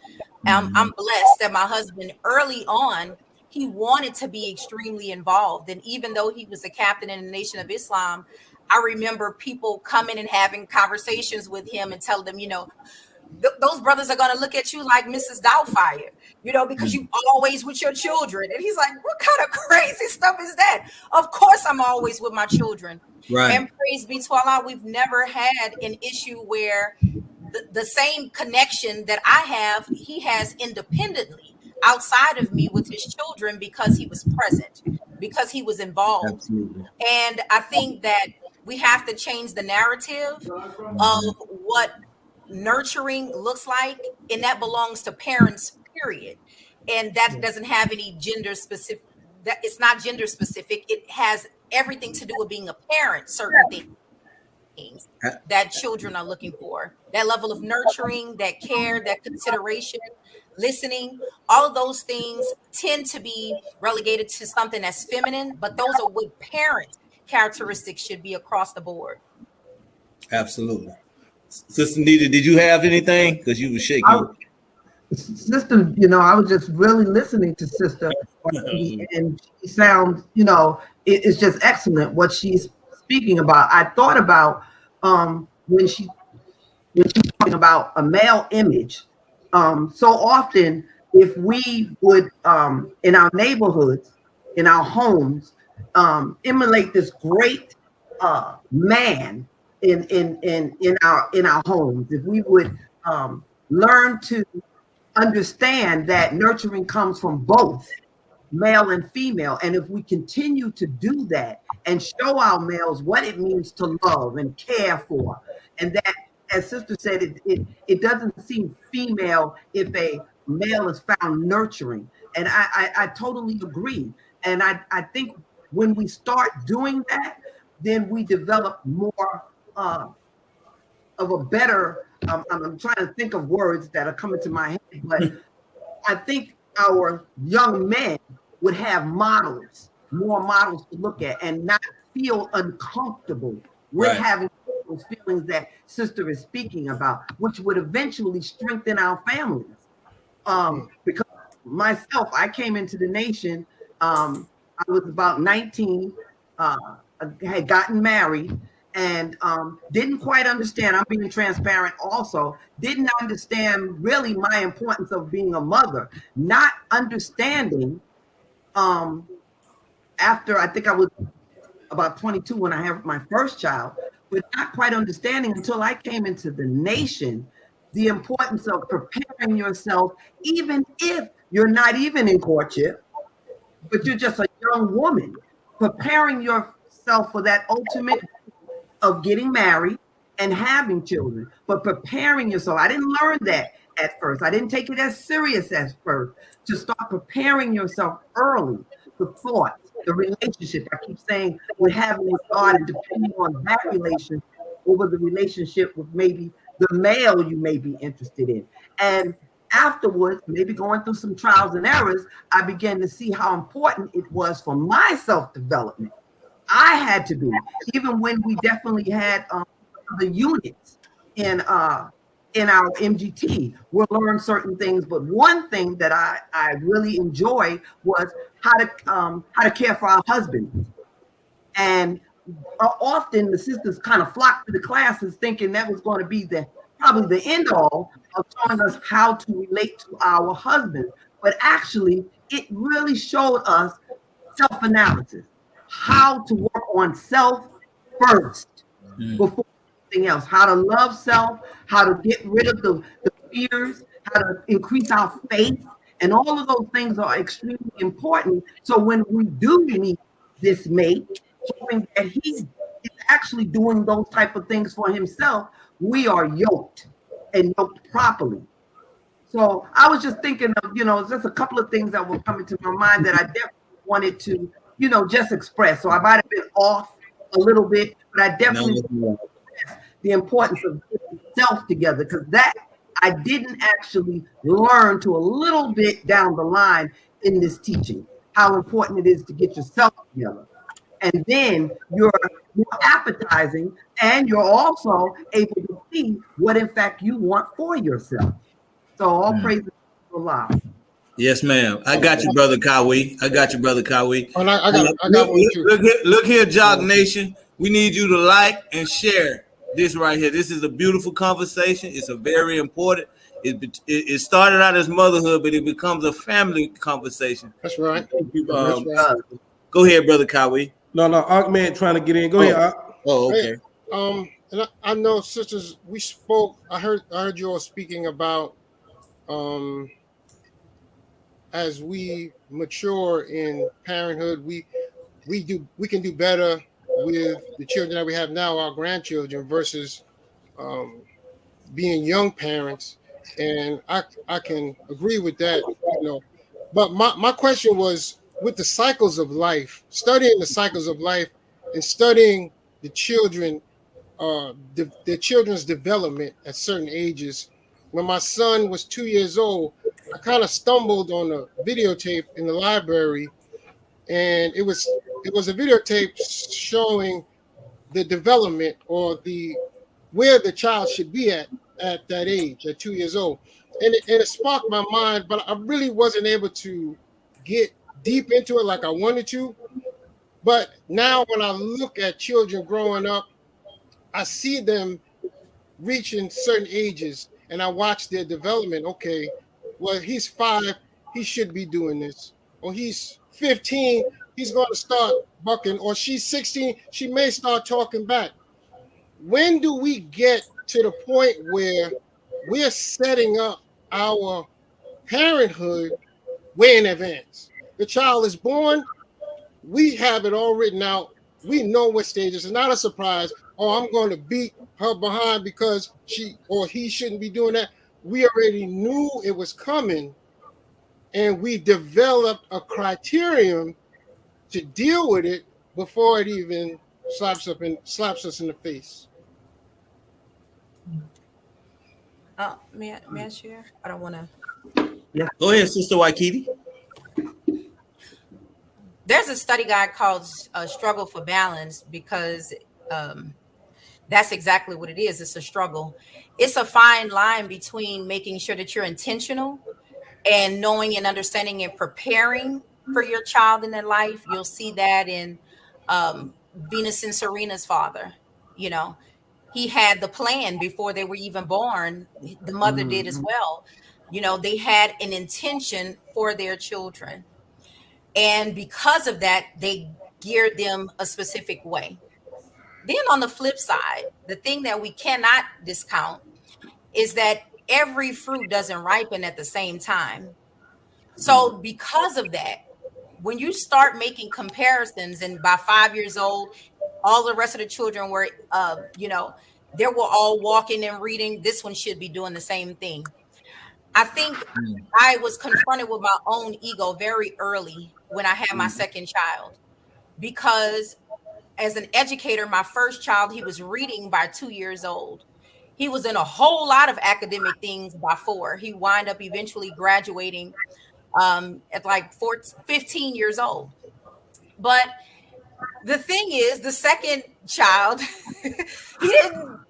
[SPEAKER 7] I'm blessed that my husband early on, he wanted to be extremely involved. And even though he was a captain in the Nation of Islam, I remember people coming and having conversations with him and telling them, those brothers are going to look at you like Mrs. Doubtfire, because you always with your children. And he's like, what kind of crazy stuff is that? Of course, I'm always with my children. Right. And praise be to Allah, we've never had an issue where the same connection that I have, he has independently outside of me with his children, because he was present, because he was involved. Absolutely. And I think that we have to change the narrative of what nurturing looks like, and that belongs to parents, period. And that doesn't have any gender specific, that it's not gender specific. It has everything to do with being a parent, certain things that children are looking for. That level of nurturing, that care, that consideration, listening, all of those things tend to be relegated to something that's feminine, but those are what parent characteristics should be across the board.
[SPEAKER 1] Absolutely. Sister Nita, did you have anything? Because you were shaking.
[SPEAKER 4] Sister, I was just really listening to Sister, and she sounds, it's just excellent what she's speaking about. I thought about when she's talking about a male image. So often, if we would in our neighborhoods, in our homes, emulate this great man in our homes, if we would learn to understand that nurturing comes from both male and female, and if we continue to do that and show our males what it means to love and care for, and that, as Sister said, it doesn't seem female if a male is found nurturing, and I totally agree. And I think when we start doing that, then we develop more of a better, I'm trying to think of words that are coming to my head, but I think our young men would have models, more models to look at, and not feel uncomfortable with having those feelings that Sister is speaking about, which would eventually strengthen our families. Because myself, I came into the nation, I was about 19, I had gotten married, and didn't quite understand, I'm being transparent also, didn't understand really my importance of being a mother, not understanding after, I think I was about 22 when I had my first child, but not quite understanding until I came into the nation, the importance of preparing yourself, even if you're not even in courtship, but you're just a young woman, preparing yourself for that ultimate of getting married and having children, but preparing yourself. I didn't learn that at first. I didn't take it as serious as first, to start preparing yourself early, the thought, the relationship. I keep saying we're having with God, and depending on that relationship over the relationship with maybe the male you may be interested in. And afterwards, maybe going through some trials and errors, I began to see how important it was for my self-development. I had to be, even when we definitely had the units in our MGT, we'll learn certain things. But one thing that I really enjoyed was how to care for our husbands. And often the sisters kind of flocked to the classes thinking that was going to be probably the end all of showing us how to relate to our husbands. But actually, it really showed us self-analysis, how to work on self first before anything else, how to love self, how to get rid of the fears, how to increase our faith. And all of those things are extremely important. So when we do meet this mate, showing that he is actually doing those type of things for himself, we are yoked and yoked properly. So I was just thinking of, just a couple of things that were coming to my mind that I definitely wanted to, just express. So I might have been off a little bit, but I definitely the importance of getting self together, because that I didn't actually learn to a little bit down the line in this teaching, how important it is to get yourself together. And then you're more appetizing, and you're also able to see what in fact you want for yourself. So all praise to Allah.
[SPEAKER 1] Yes, ma'am. I got you, brother Kawi. I got
[SPEAKER 2] one too.
[SPEAKER 1] Look here, Jog Nation. We need you to like and share this right here. This is a beautiful conversation. It's a very important. It started out as motherhood, but it becomes a family conversation.
[SPEAKER 2] That's right.
[SPEAKER 1] Go ahead, brother Kawi.
[SPEAKER 3] No, Ahmed trying to get in. Go ahead.
[SPEAKER 1] Oh, okay.
[SPEAKER 2] And I know, sisters, we spoke. I heard you all speaking about as we mature in parenthood, we can do better with the children that we have now, our grandchildren, versus being young parents. And I can agree with that, you know. But my question was, with the cycles of life, studying the cycles of life and studying the children, their children's development at certain ages. When my son was 2 years old, I kind of stumbled on a videotape in the library, and it was a videotape showing the development or where the child should be at that age, at 2 years old. And it sparked my mind, but I really wasn't able to get deep into it like I wanted to. But now when I look at children growing up, I see them reaching certain ages and I watch their development. Okay, well, he's 5, he should be doing this. Or he's 15, he's going to start bucking. Or she's 16, she may start talking back. When do we get to the point where we're setting up our parenthood way in advance? The child is born, we have it all written out. We know what stages. It's not a surprise. Oh, I'm going to beat her behind because she or he shouldn't be doing that. We already knew it was coming, and we developed a criterion to deal with it before it even slaps us in the face.
[SPEAKER 7] May I share? I don't want to.
[SPEAKER 1] Yeah. Go ahead, Sister Waikiti.
[SPEAKER 7] There's a study guide called Struggle for Balance, because that's exactly what it is. It's a struggle. It's a fine line between making sure that you're intentional and knowing and understanding and preparing for your child in their life. You'll see that in Venus and Serena's father. You know, he had the plan before they were even born. The mother did as well. You know, they had an intention for their children. And because of that, they geared them a specific way. Then on the flip side, the thing that we cannot discount is that every fruit doesn't ripen at the same time. So because of that, when you start making comparisons, and by 5 years old, all the rest of the children were, they were all walking and reading, this one should be doing the same thing. I think I was confronted with my own ego very early when I had my second child, because as an educator, my first child, he was reading by 2 years old. He was in a whole lot of academic things by 4. He wound up eventually graduating at like 15 years old. But the thing is, the second child,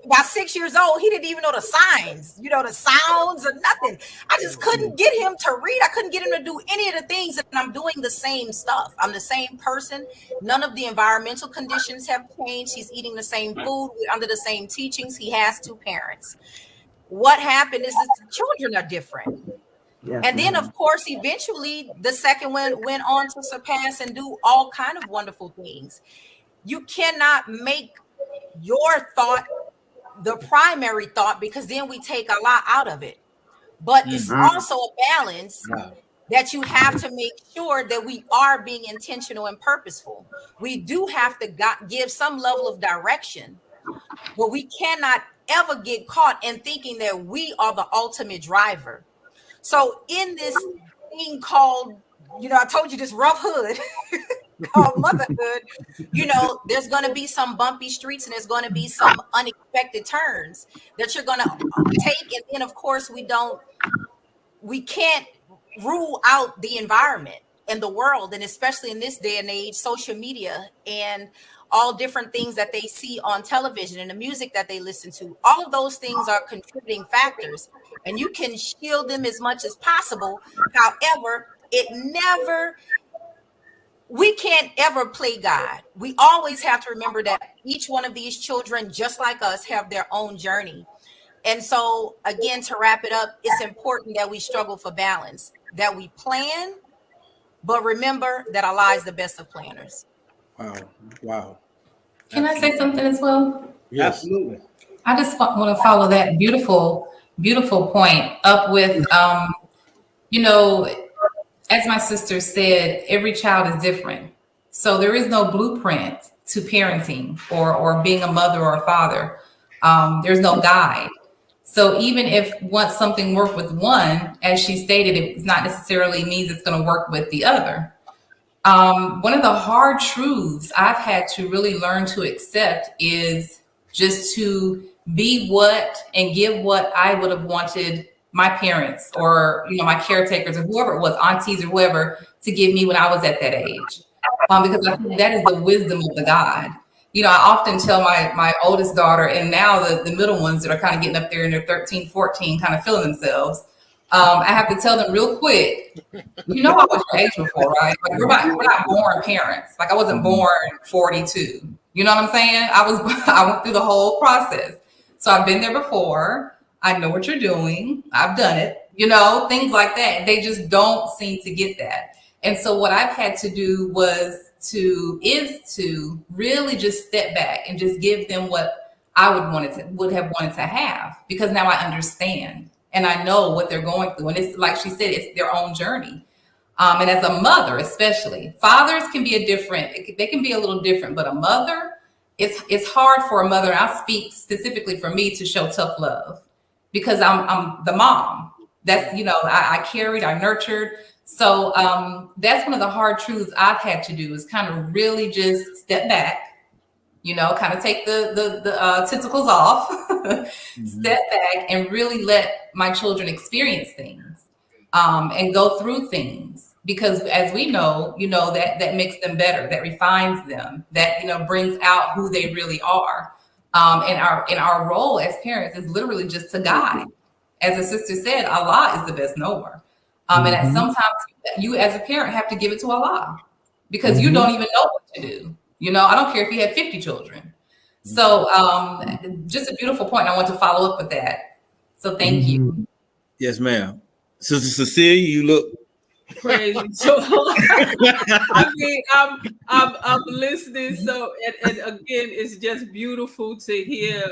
[SPEAKER 7] by 6 years old, he didn't even know the signs, the sounds or nothing. I just couldn't get him to read. I couldn't get him to do any of the things, and I'm doing the same stuff. I'm the same person. None of the environmental conditions have changed. He's eating the same food under the same teachings. He has 2 parents. What happened is that the children are different. Yeah. And then, of course, eventually the second one went on to surpass and do all kind of wonderful things. You cannot make your thought the primary thought, because then we take a lot out of it. But it's also a balance that you have to make sure that we are being intentional and purposeful. We do have to give some level of direction, but we cannot ever get caught in thinking that we are the ultimate driver. So in this thing called, I told you, this rough hood, called motherhood, there's going to be some bumpy streets and there's going to be some unexpected turns that you're going to take. And then, of course, we can't rule out the environment and the world, and especially in this day and age, social media and all different things that they see on television and the music that they listen to. All of those things are contributing factors, and you can shield them as much as possible. However, we can't ever play God. We always have to remember that each one of these children, just like us, have their own journey. And so, again, to wrap it up, it's important that we struggle for balance, that we plan, but remember that Allah is the best of planners.
[SPEAKER 3] Wow.
[SPEAKER 5] Can I say something as well?
[SPEAKER 3] Yes.
[SPEAKER 1] Absolutely.
[SPEAKER 5] I just want to follow that beautiful point up with, as my sister said, every child is different. So there is no blueprint to parenting or being a mother or a father. There's no guide. So even if once something worked with one, as she stated, it's not necessarily means it's going to work with the other. One of the hard truths I've had to really learn to accept is just to be what and give what I would have wanted my parents or, my caretakers or whoever it was, aunties or whoever, to give me when I was at that age. Because I think that is the wisdom of the God. I often tell my oldest daughter, and now the middle ones that are kind of getting up there in their 13, 14, kind of feeling themselves. I have to tell them real quick, I was your age before, right? Like we're not born parents. Like I wasn't born 42. You know what I'm saying? I went through the whole process. So I've been there before. I know what you're doing. I've done it, things like that. They just don't seem to get that. And so what I've had to do is to really just step back and just give them what I would have wanted to have, because now I understand and I know what they're going through. And it's like she said, it's their own journey. And as a mother, especially, fathers can be they can be a little different, but a mother, it's hard for a mother. And I'll speak specifically for me to show tough love because I'm the mom. That's, I carried, I nurtured. So that's one of the hard truths I've had to do is kind of really just step back, kind of take the tentacles off, step back and really let my children experience things and go through things. Because as we know, that makes them better, that refines them, that, brings out who they really are. And our role as parents is literally just to guide. As the sister said, Allah is the best knower. And that sometimes you as a parent have to give it to Allah because you don't even know what to do. I don't care if you have 50 children. So just a beautiful point. I want to follow up with that. So thank you.
[SPEAKER 1] Yes, ma'am. Sister Cecilia, you look
[SPEAKER 6] crazy. So I mean, I'm listening. So and again, it's just beautiful to hear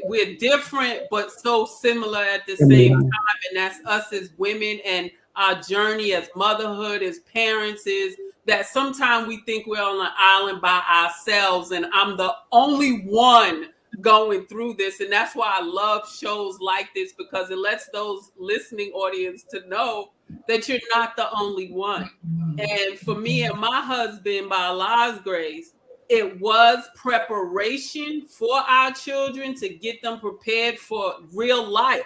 [SPEAKER 6] we're different but so similar at the same time, and that's us as women and our journey as motherhood, as parents, is that sometimes we think we're on an island by ourselves and I'm the only one going through this. And that's why I love shows like this, because it lets those listening audience to know that you're not the only one. And for me and my husband, by Allah's grace, it was preparation for our children to get them prepared for real life,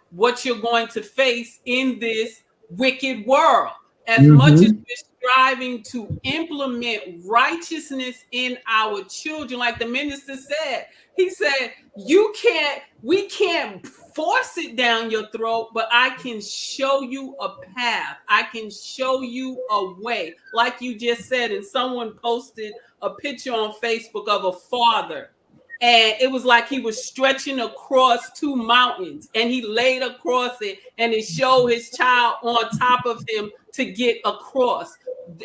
[SPEAKER 6] what you're going to face in this wicked world. As much as we're striving to implement righteousness in our children, like the minister said, he said, we can't force it down your throat, but I can show you a path. I can show you a way. Like you just said, and someone posted a picture on Facebook of a father, and it was like he was stretching across two mountains, and he laid across it, and it showed his child on top of him to get across.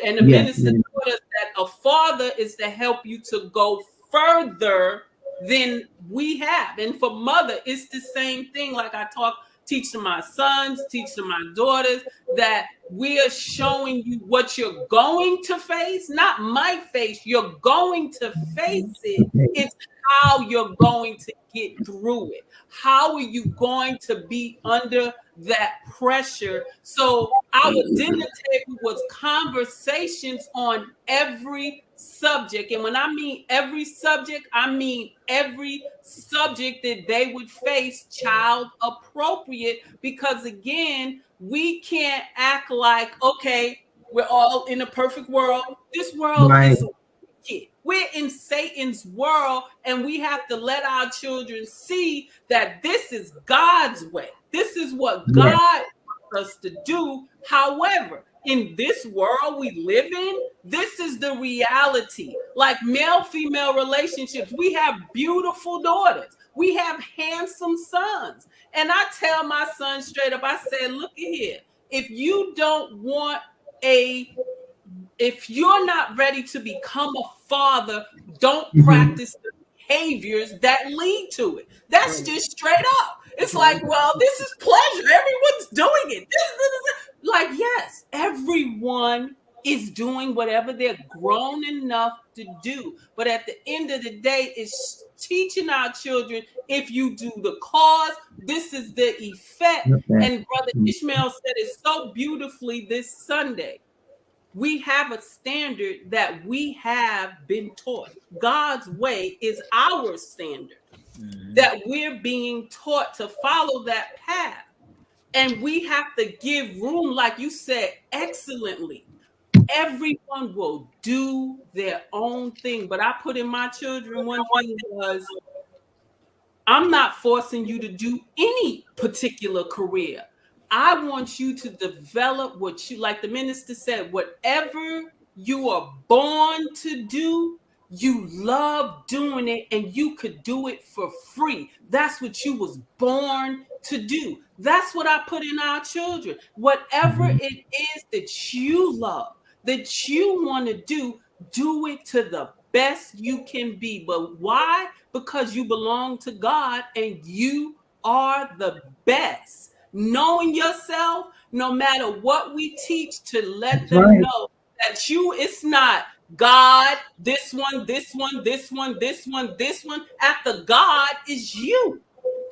[SPEAKER 6] And the minister told us that a father is to help you to go further than we have. And for mother, it's the same thing. Like I talk teach to my sons, teach to my daughters, that we are showing you what you're going to face, not might face. You're going to face it. It's how you're going to get through it. How are you going to be under that pressure? So our dinner table was conversations on every subject. And when I mean every subject, I mean every subject that they would face child appropriate, because again, we can't act like, okay, we're all in a perfect world. This world is wicked. We're in Satan's world, and we have to let our children see that this is God's way. This is what God wants us to do. However, in this world we live in, this is the reality. Like male-female relationships, we have beautiful daughters. We have handsome sons. And I tell my son straight up, I said, look at here. If you're not ready to become a father, don't practice the behaviors that lead to it. That's just straight up. It's like, well, this is pleasure. Everyone's doing it. Like, yes, everyone is doing whatever they're grown enough to do. But at the end of the day, it's teaching our children, if you do the cause, this is the effect. And Brother Ishmael said it so beautifully this Sunday. We have a standard that we have been taught. God's way is our standard, that we're being taught to follow that path. And we have to give room, like you said, excellently. Everyone will do their own thing. But I put in my children one thing was, I'm not forcing you to do any particular career. I want you to develop what you, like the minister said, whatever you are born to do, you love doing it, and you could do it for free. That's what you was born to do. That's what I put in our children. Whatever it is that you love, that you want to do it to the best you can be. But why? Because you belong to God and you are the best. Knowing yourself, no matter what we teach, to let them know that it's not God, this one, this one, this one, this one, this one. After God is you.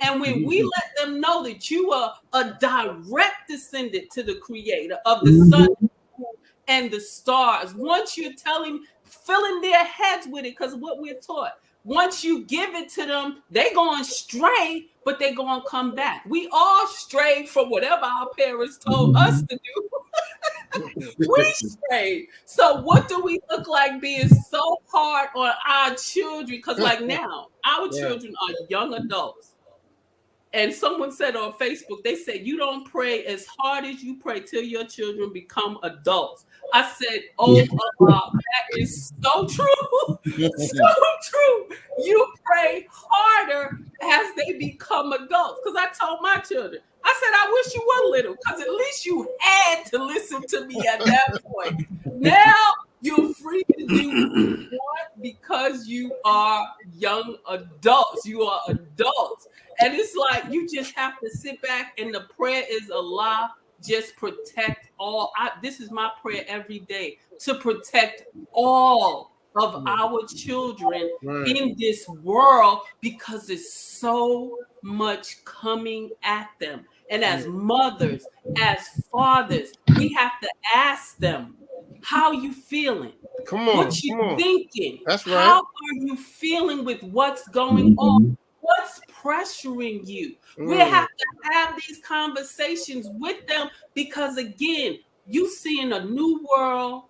[SPEAKER 6] And when we let them know that you are a direct descendant to the creator of the sun and the stars, once you're filling their heads with it, because what we're taught, once you give it to them, they going to stray, but they going to come back. We all strayed from whatever our parents told us to do. We strayed. So what do we look like being so hard on our children? Because like now, our children are young adults. And someone said on Facebook, they said, you don't pray as hard as you pray till your children become adults. I said, that is so true. So true. You pray harder as they become adults. Because I told my children, I said, I wish you were little, because at least you had to listen to me at that point. Now you're free to do what, because you are young adults. You are adults. And it's like you just have to sit back, and the prayer is, Allah, just protect all. This is my prayer every day, to protect all of our children in this world, because there's so much coming at them. And as mothers, as fathers, we have to ask them, how you feeling?
[SPEAKER 2] Come on.
[SPEAKER 6] What you thinking?
[SPEAKER 2] That's right.
[SPEAKER 6] How are you feeling with what's going on? What's pressuring you? We have to have these conversations with them, because again, you seeing a new world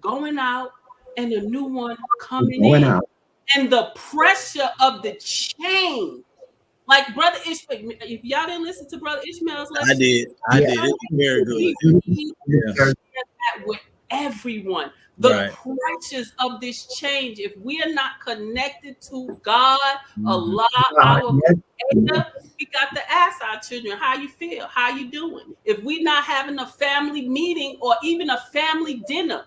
[SPEAKER 6] going out and a new one coming in. And the pressure of the change. Like Brother Ishmael, if y'all didn't listen to Brother Ishmael's lesson,
[SPEAKER 1] I did. It's very good.
[SPEAKER 6] Share that with everyone. The pressures of this change. If we are not connected to God, Allah, our Creator, we got to ask our children, how you feel? How you doing? If we're not having a family meeting or even a family dinner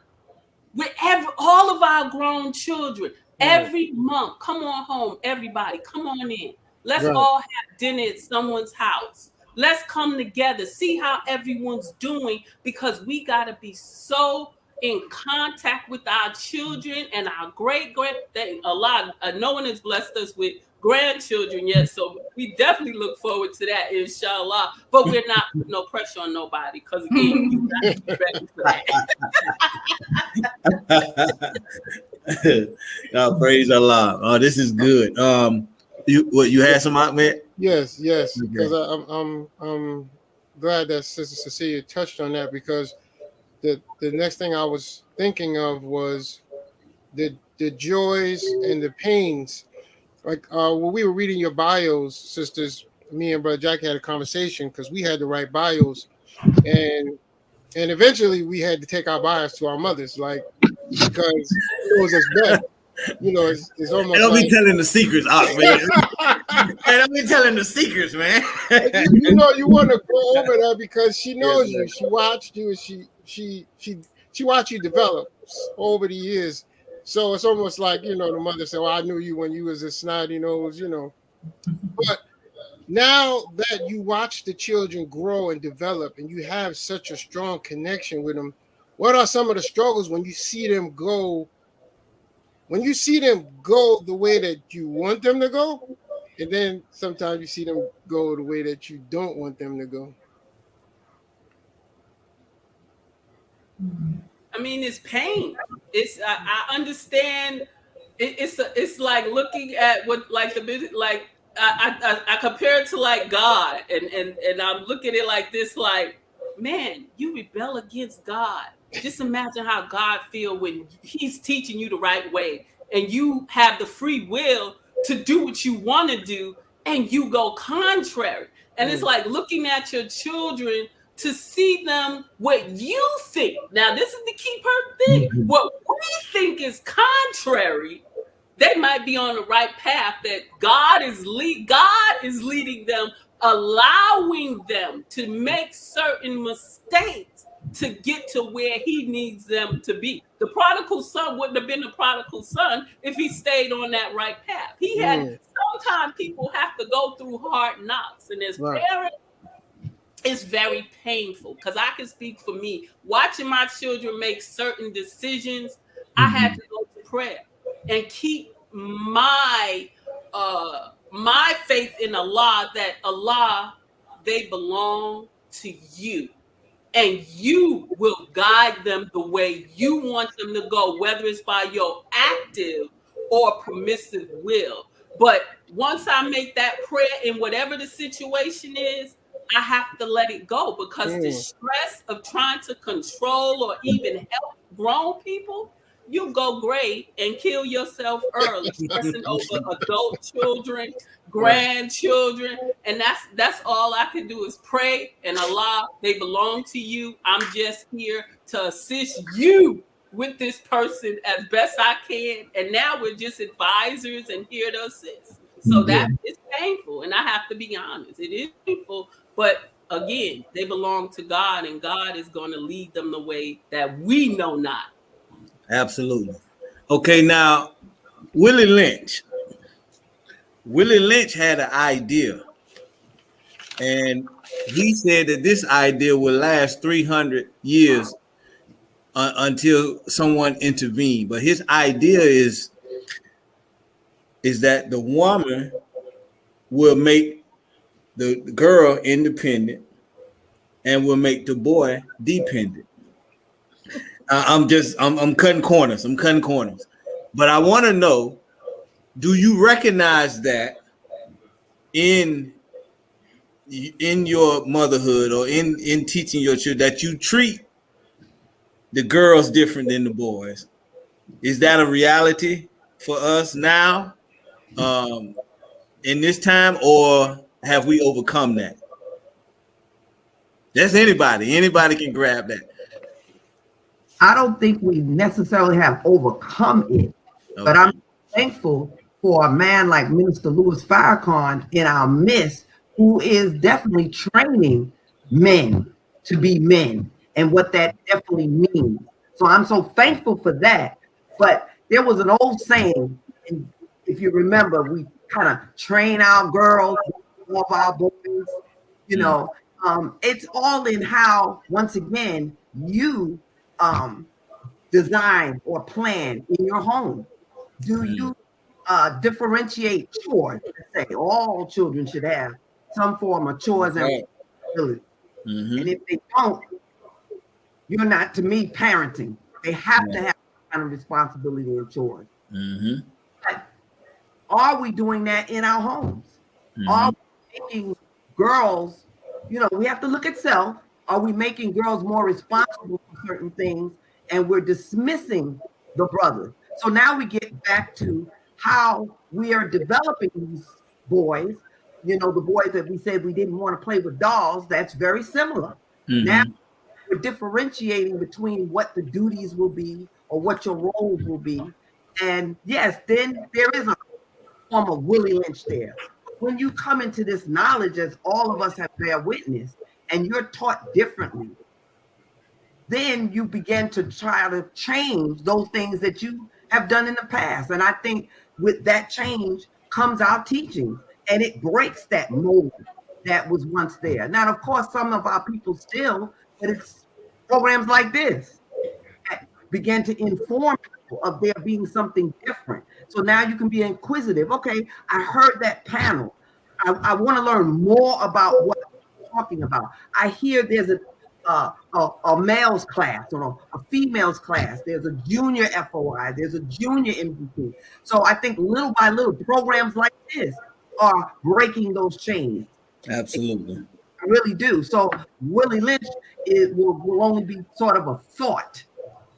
[SPEAKER 6] with all of our grown children, every month, come on home, everybody, come on in. Let's all have dinner at someone's house. Let's come together, see how everyone's doing, because we got to be so in contact with our children and our no one has blessed us with grandchildren yet, so we definitely look forward to that, inshallah. But we're not putting no pressure on nobody, because again, you got to be ready for
[SPEAKER 1] that. No, praise Allah. Oh, this is good. You had some out, man?
[SPEAKER 2] Yes,
[SPEAKER 1] Okay.
[SPEAKER 2] because I'm glad that Sister Cecilia touched on that, because the next thing I was thinking of was the joys and the pains. Like when we were reading your bios, sisters, me and Brother Jack had a conversation, because we had to write bios, and eventually we had to take our bios to our mothers, like, because it knows us better. You know, it's almost
[SPEAKER 1] Don't
[SPEAKER 2] like
[SPEAKER 1] be telling the secrets out, man. Hey, don't be telling the secrets, man.
[SPEAKER 2] you know, you want to go over that because she knows you. She watched you, and she watched you develop over the years. So it's almost like, you know, the mother said, "Well, I knew you when you was a snotty nose," you know. But now that you watch the children grow and develop, and you have such a strong connection with them, what are some of the struggles when you see them go? When you see them go the way that you want them to go, and then sometimes you see them go the way that you don't want them to go.
[SPEAKER 6] I mean, it's pain. I understand. It's like looking at what, like, I compare it to like God, and I'm looking at it like this, like, man, you rebel against God. Just imagine how God feel when he's teaching you the right way, and you have the free will to do what you want to do, and you go contrary. And it's like looking at your children to see them what you think. Now, this is the key thing. What we think is contrary, they might be on the right path, that God is leading them, allowing them to make certain mistakes to get to where he needs them to be. The prodigal son wouldn't have been the prodigal son if he stayed on that right path. He had, sometimes people have to go through hard knocks, and as parents, it's very painful, because I can speak for me. Watching my children make certain decisions, I had to go to prayer and keep my faith in Allah, that Allah, they belong to you, and you will guide them the way you want them to go, whether it's by your active or permissive will. But once I make that prayer in whatever the situation is, I have to let it go, because the stress of trying to control or even help grown people, you go great and kill yourself early, stressing over adult children, grandchildren, and that's all I can do is pray, and Allah, they belong to you. I'm just here to assist you with this person as best I can, and now we're just advisors and here to assist. So that is painful, and I have to be honest, it is painful, but again, they belong to God, and God is going to lead them the way that we know not.
[SPEAKER 1] Absolutely. Okay, now Willie Lynch had an idea, and he said that this idea will last 300 years until someone intervened. But his idea is that the woman will make the girl independent and will make the boy dependent. I'm cutting corners. But I want to know, do you recognize that in your motherhood, or in teaching your children, that you treat the girls different than the boys? Is that a reality for us now, in this time, or have we overcome that? That's anybody. Anybody can grab that.
[SPEAKER 4] I don't think we necessarily have overcome it, but I'm thankful for a man like Minister Louis Farrakhan in our midst, who is definitely training men to be men and what that definitely means. So I'm so thankful for that. But there was an old saying, and if you remember, we kind of train our girls, love our boys. You know, it's all in how, once again, you design or plan in your home. Do you differentiate chores? Let's say all children should have some form of chores and responsibility. And if they don't, you're not, to me, parenting. They have to have some kind of responsibility and chores. But are we doing that in our homes? Are we making girls, you know, we have to look at self. Are we making girls more responsible for certain things, and we're dismissing the brothers? So now we get back to how we are developing these boys. You know, the boys that we said we didn't want to play with dolls, that's very similar. Now we're differentiating between what the duties will be or what your roles will be. And yes, then there is a form of Willie Lynch there. When you come into this knowledge, as all of us have bear witness, and you're taught differently, then you begin to try to change those things that you have done in the past. And I think with that change comes our teaching, and it breaks that mold that was once there. Now, of course, some of our people still, but it's programs like this that begin to inform people of there being something different. So now you can be inquisitive. Okay, I heard that panel. I want to learn more about what I'm talking about. I hear there's a male's class or a female's class. There's a junior FOI. There's a junior MVP. So I think little by little, programs like this are breaking those chains.
[SPEAKER 1] Absolutely.
[SPEAKER 4] I really do. So Willie Lynch will only be sort of a thought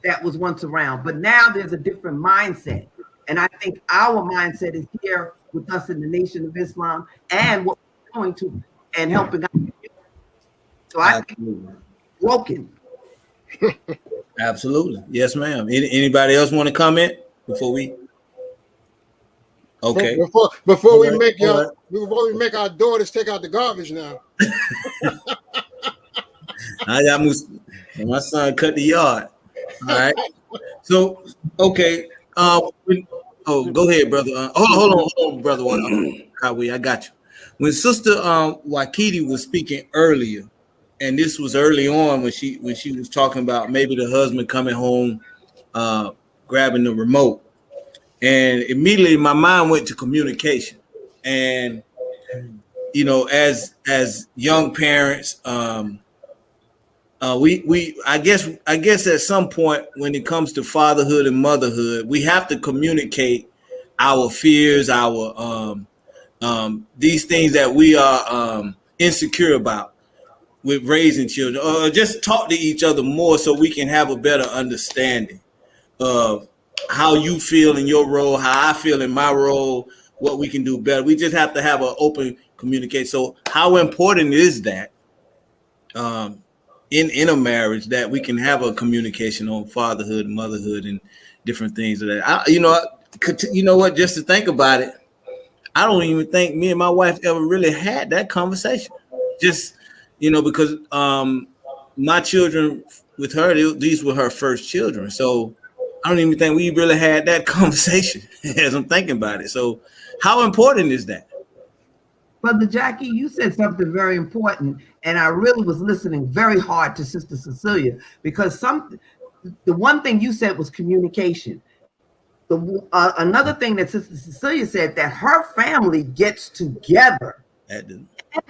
[SPEAKER 4] that was once around, but now there's a different mindset. And I think our mindset is here with us in the Nation of Islam and what we're going to and helping out. So I think broken.
[SPEAKER 1] Absolutely. Yes, ma'am. Anybody else want to comment before we? Okay.
[SPEAKER 2] Before we make our daughters take out the garbage now.
[SPEAKER 1] My son cut the yard. All right. So okay. Go ahead, brother. Hold on, brother. I got you. When Sister Waikiti was speaking earlier, and this was early on when she was talking about maybe the husband coming home, grabbing the remote. And immediately my mind went to communication. And, you know, as young parents, I guess at some point when it comes to fatherhood and motherhood, we have to communicate our fears, our these things that we are insecure about with raising children, or just talk to each other more so we can have a better understanding of how you feel in your role, how I feel in my role, what we can do better. We just have to have an open communication. So how important is that in a marriage, that we can have a communication on fatherhood, motherhood, and different things of that? You know what? Just to think about it, I don't even think me and my wife ever really had that conversation. Just, you know, because my children with her, these were her first children. So I don't even think we really had that conversation as I'm thinking about it. So how important is that?
[SPEAKER 4] Brother Jackie, you said something very important, and I really was listening very hard to Sister Cecilia, because the one thing you said was communication. Another thing that Sister Cecilia said, that her family gets together and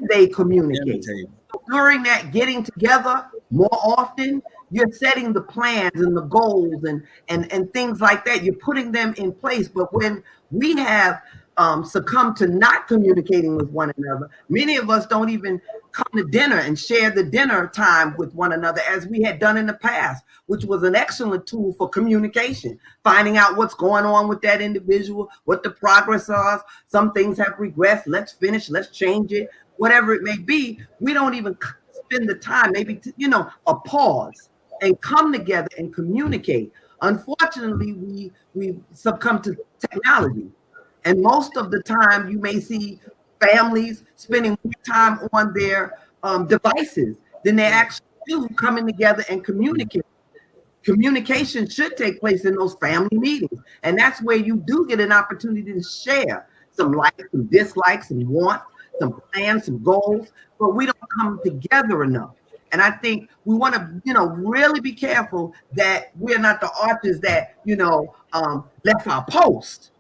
[SPEAKER 4] they communicate. So during that getting together more often, you're setting the plans and the goals and things like that. You're putting them in place. But when we have succumb to not communicating with one another, many of us don't even come to dinner and share the dinner time with one another as we had done in the past, which was an excellent tool for communication, finding out what's going on with that individual, what the progress is. Some things have regressed. Let's finish, let's change it, whatever it may be. We don't even spend the time, maybe a pause and come together and communicate. Unfortunately, we succumb to technology. And most of the time, you may see families spending more time on their devices than they actually do coming together and communicate. Communication should take place in those family meetings. And that's where you do get an opportunity to share some likes, some dislikes, and want, some plans, some goals, but we don't come together enough. And I think we want to, really be careful that we're not the authors that, left our post.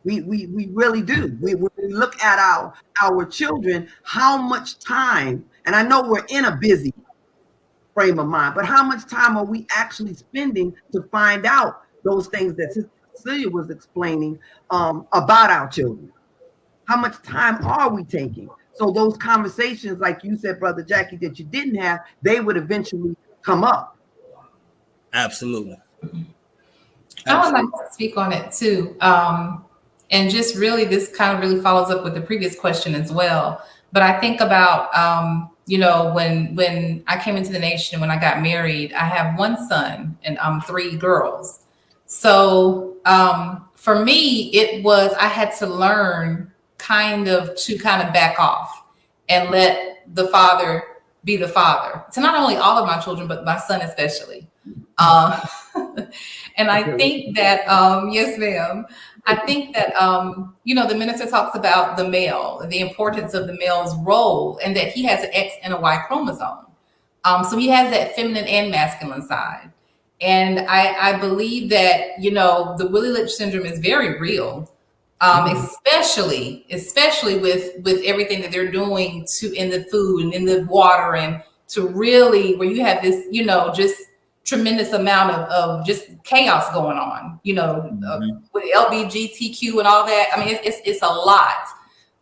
[SPEAKER 4] We really do. We look at our children, how much time, and I know we're in a busy frame of mind, but how much time are we actually spending to find out those things that Sister Cecilia was explaining about our children? How much time are we taking? So those conversations, like you said, Brother Jackie, that you didn't have, they would eventually come up.
[SPEAKER 1] Absolutely.
[SPEAKER 5] I would like to speak on it too. And just really, this kind of really follows up with the previous question as well. But I think about, when I came into the nation, when I got married, I have one son and 3 girls. So for me, I had to learn to back off and let the father be the father to not only all of my children, but my son especially. And I think that, yes, ma'am. I think that, the minister talks about the male, the importance of the male's role, and that he has an X and a Y chromosome. So he has that feminine and masculine side. And I believe that, the Willie Lynch syndrome is very real, especially with everything that they're doing in the food and in the water, and to really, where you have this, just tremendous amount of just chaos going on, with LGBTQ and all that. I mean, it's a lot.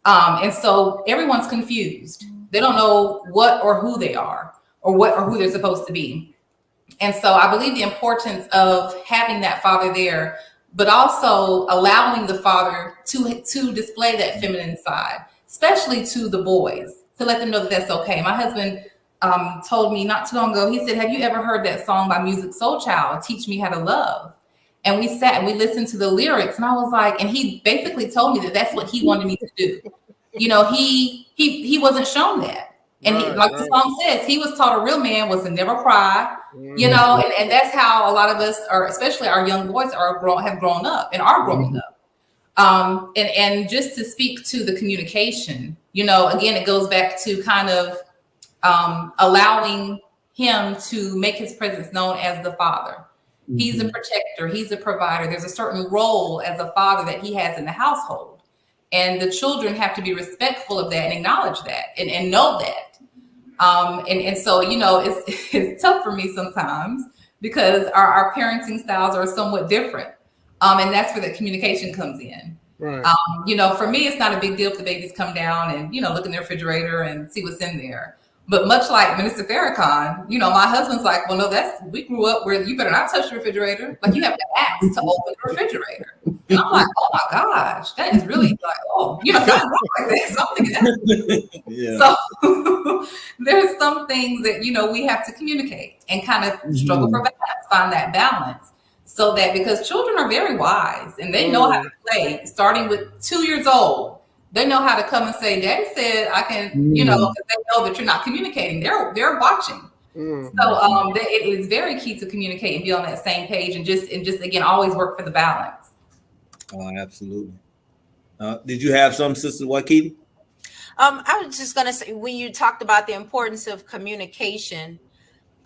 [SPEAKER 5] And so everyone's confused. They don't know what or who they are, or who they're supposed to be. And so I believe the importance of having that father there, but also allowing the father to display that feminine side, especially to the boys, to let them know that that's okay. My husband told me not too long ago, he said, "Have you ever heard that song by Music Soul Child, Teach Me How to Love?" And we sat and we listened to the lyrics, and I was like, and he basically told me that that's what he wanted me to do. He wasn't shown that. And the song says, he was taught a real man was to never cry, and that's how a lot of us, or especially our young boys, have grown up and are growing up. And just to speak to the communication, again, it goes back to kind of allowing him to make his presence known as the father. Mm-hmm. He's a protector. He's a provider. There's a certain role as a father that he has in the household. And the children have to be respectful of that and acknowledge that and know that. And so, it's tough for me sometimes because our parenting styles are somewhat different. And that's where the communication comes in. Right. For me, it's not a big deal if the babies come down and, look in the refrigerator and see what's in there. But much like Minister Farrakhan, my husband's like, well, no, we grew up where you better not touch the refrigerator. Like, you have to ask to open the refrigerator. And I'm like, oh my gosh, that is really like, something wrong like that. Something. Yeah. So there's some things that, we have to communicate and kind of struggle for balance, find that balance. So that, because children are very wise and they know how to play, starting with 2 years old. They know how to come and say, Daddy said I can, because they know that you're not communicating. They're watching. So it is very key to communicate and be on that same page and just again, always work for the balance.
[SPEAKER 1] Oh, absolutely. Did you have some, Sister Waikida?
[SPEAKER 7] I was just going to say, when you talked about the importance of communication,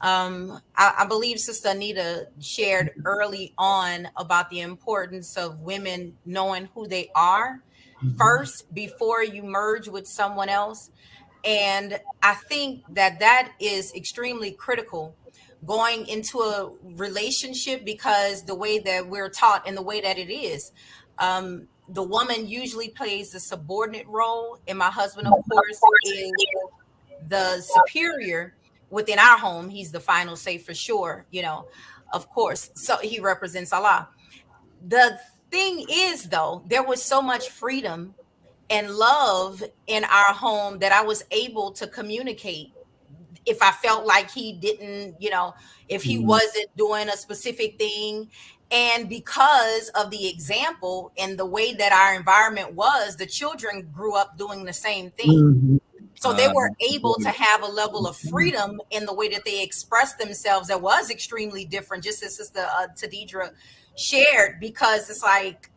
[SPEAKER 7] I believe Sister Anita shared early on about the importance of women knowing who they are first before you merge with someone else. And I think that is extremely critical going into a relationship, because the way that we're taught and the way that it is, the woman usually plays the subordinate role, and my husband, of course, is the superior within our home. He's the final say for sure, of course. So he represents Allah. The thing is, though, there was so much freedom and love in our home that I was able to communicate if I felt like he didn't, if he wasn't doing a specific thing. And because of the example and the way that our environment was, the children grew up doing the same thing. So they were able to have a level of freedom in the way that they expressed themselves that was extremely different, just as Sister Tadidra shared, because it's like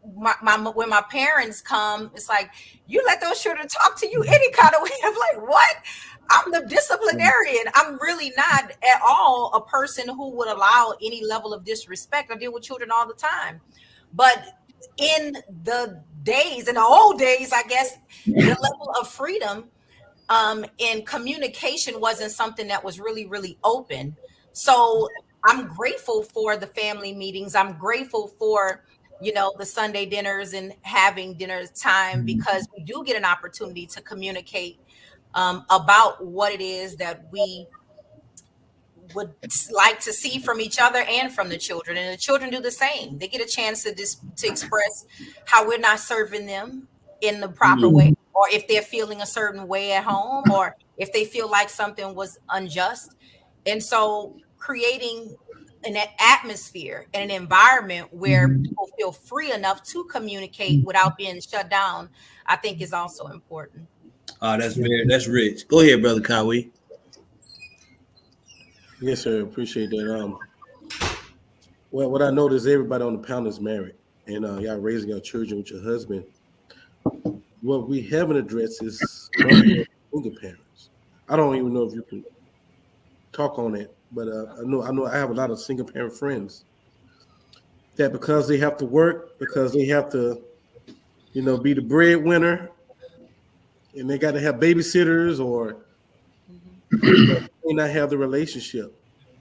[SPEAKER 7] when my parents come, it's like, you let those children talk to you any kind of way. I'm like, what? I'm the disciplinarian. I'm really not at all a person who would allow any level of disrespect. I deal with children all the time. But in the old days, I guess, the level of freedom in communication wasn't something that was really, really open. So I'm grateful for the family meetings. I'm grateful for, the Sunday dinners and having dinner time, because we do get an opportunity to communicate about what it is that we would like to see from each other and from the children. And the children do the same. They get a chance to express how we're not serving them in the proper way, or if they're feeling a certain way at home, or if they feel like something was unjust. And so creating an atmosphere and an environment where people feel free enough to communicate without being shut down, I think is also important.
[SPEAKER 1] Oh, that's rich. Go ahead, Brother Kawi.
[SPEAKER 3] Yes, sir. Appreciate that. Well, what I noticed, everybody on the panel is married, and y'all raising your children with your husband. What we haven't addressed is single parents. I don't even know if you can talk on it, but I know I have a lot of single parent friends that, because they have to work, because they have to, be the breadwinner, and they got to have babysitters, or may not have the relationship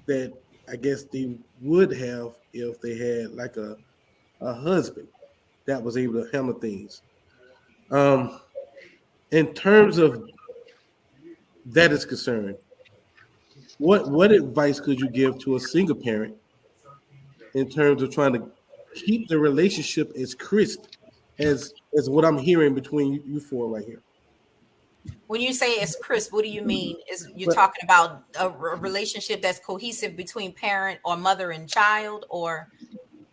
[SPEAKER 3] that I guess they would have if they had like a husband that was able to handle things. In terms of that is concerned, what advice could you give to a single parent in terms of trying to keep the relationship as crisp as what I'm hearing between you four right here?
[SPEAKER 7] When you say it's crisp, what do you mean? You're talking about a relationship that's cohesive between parent or mother and child, or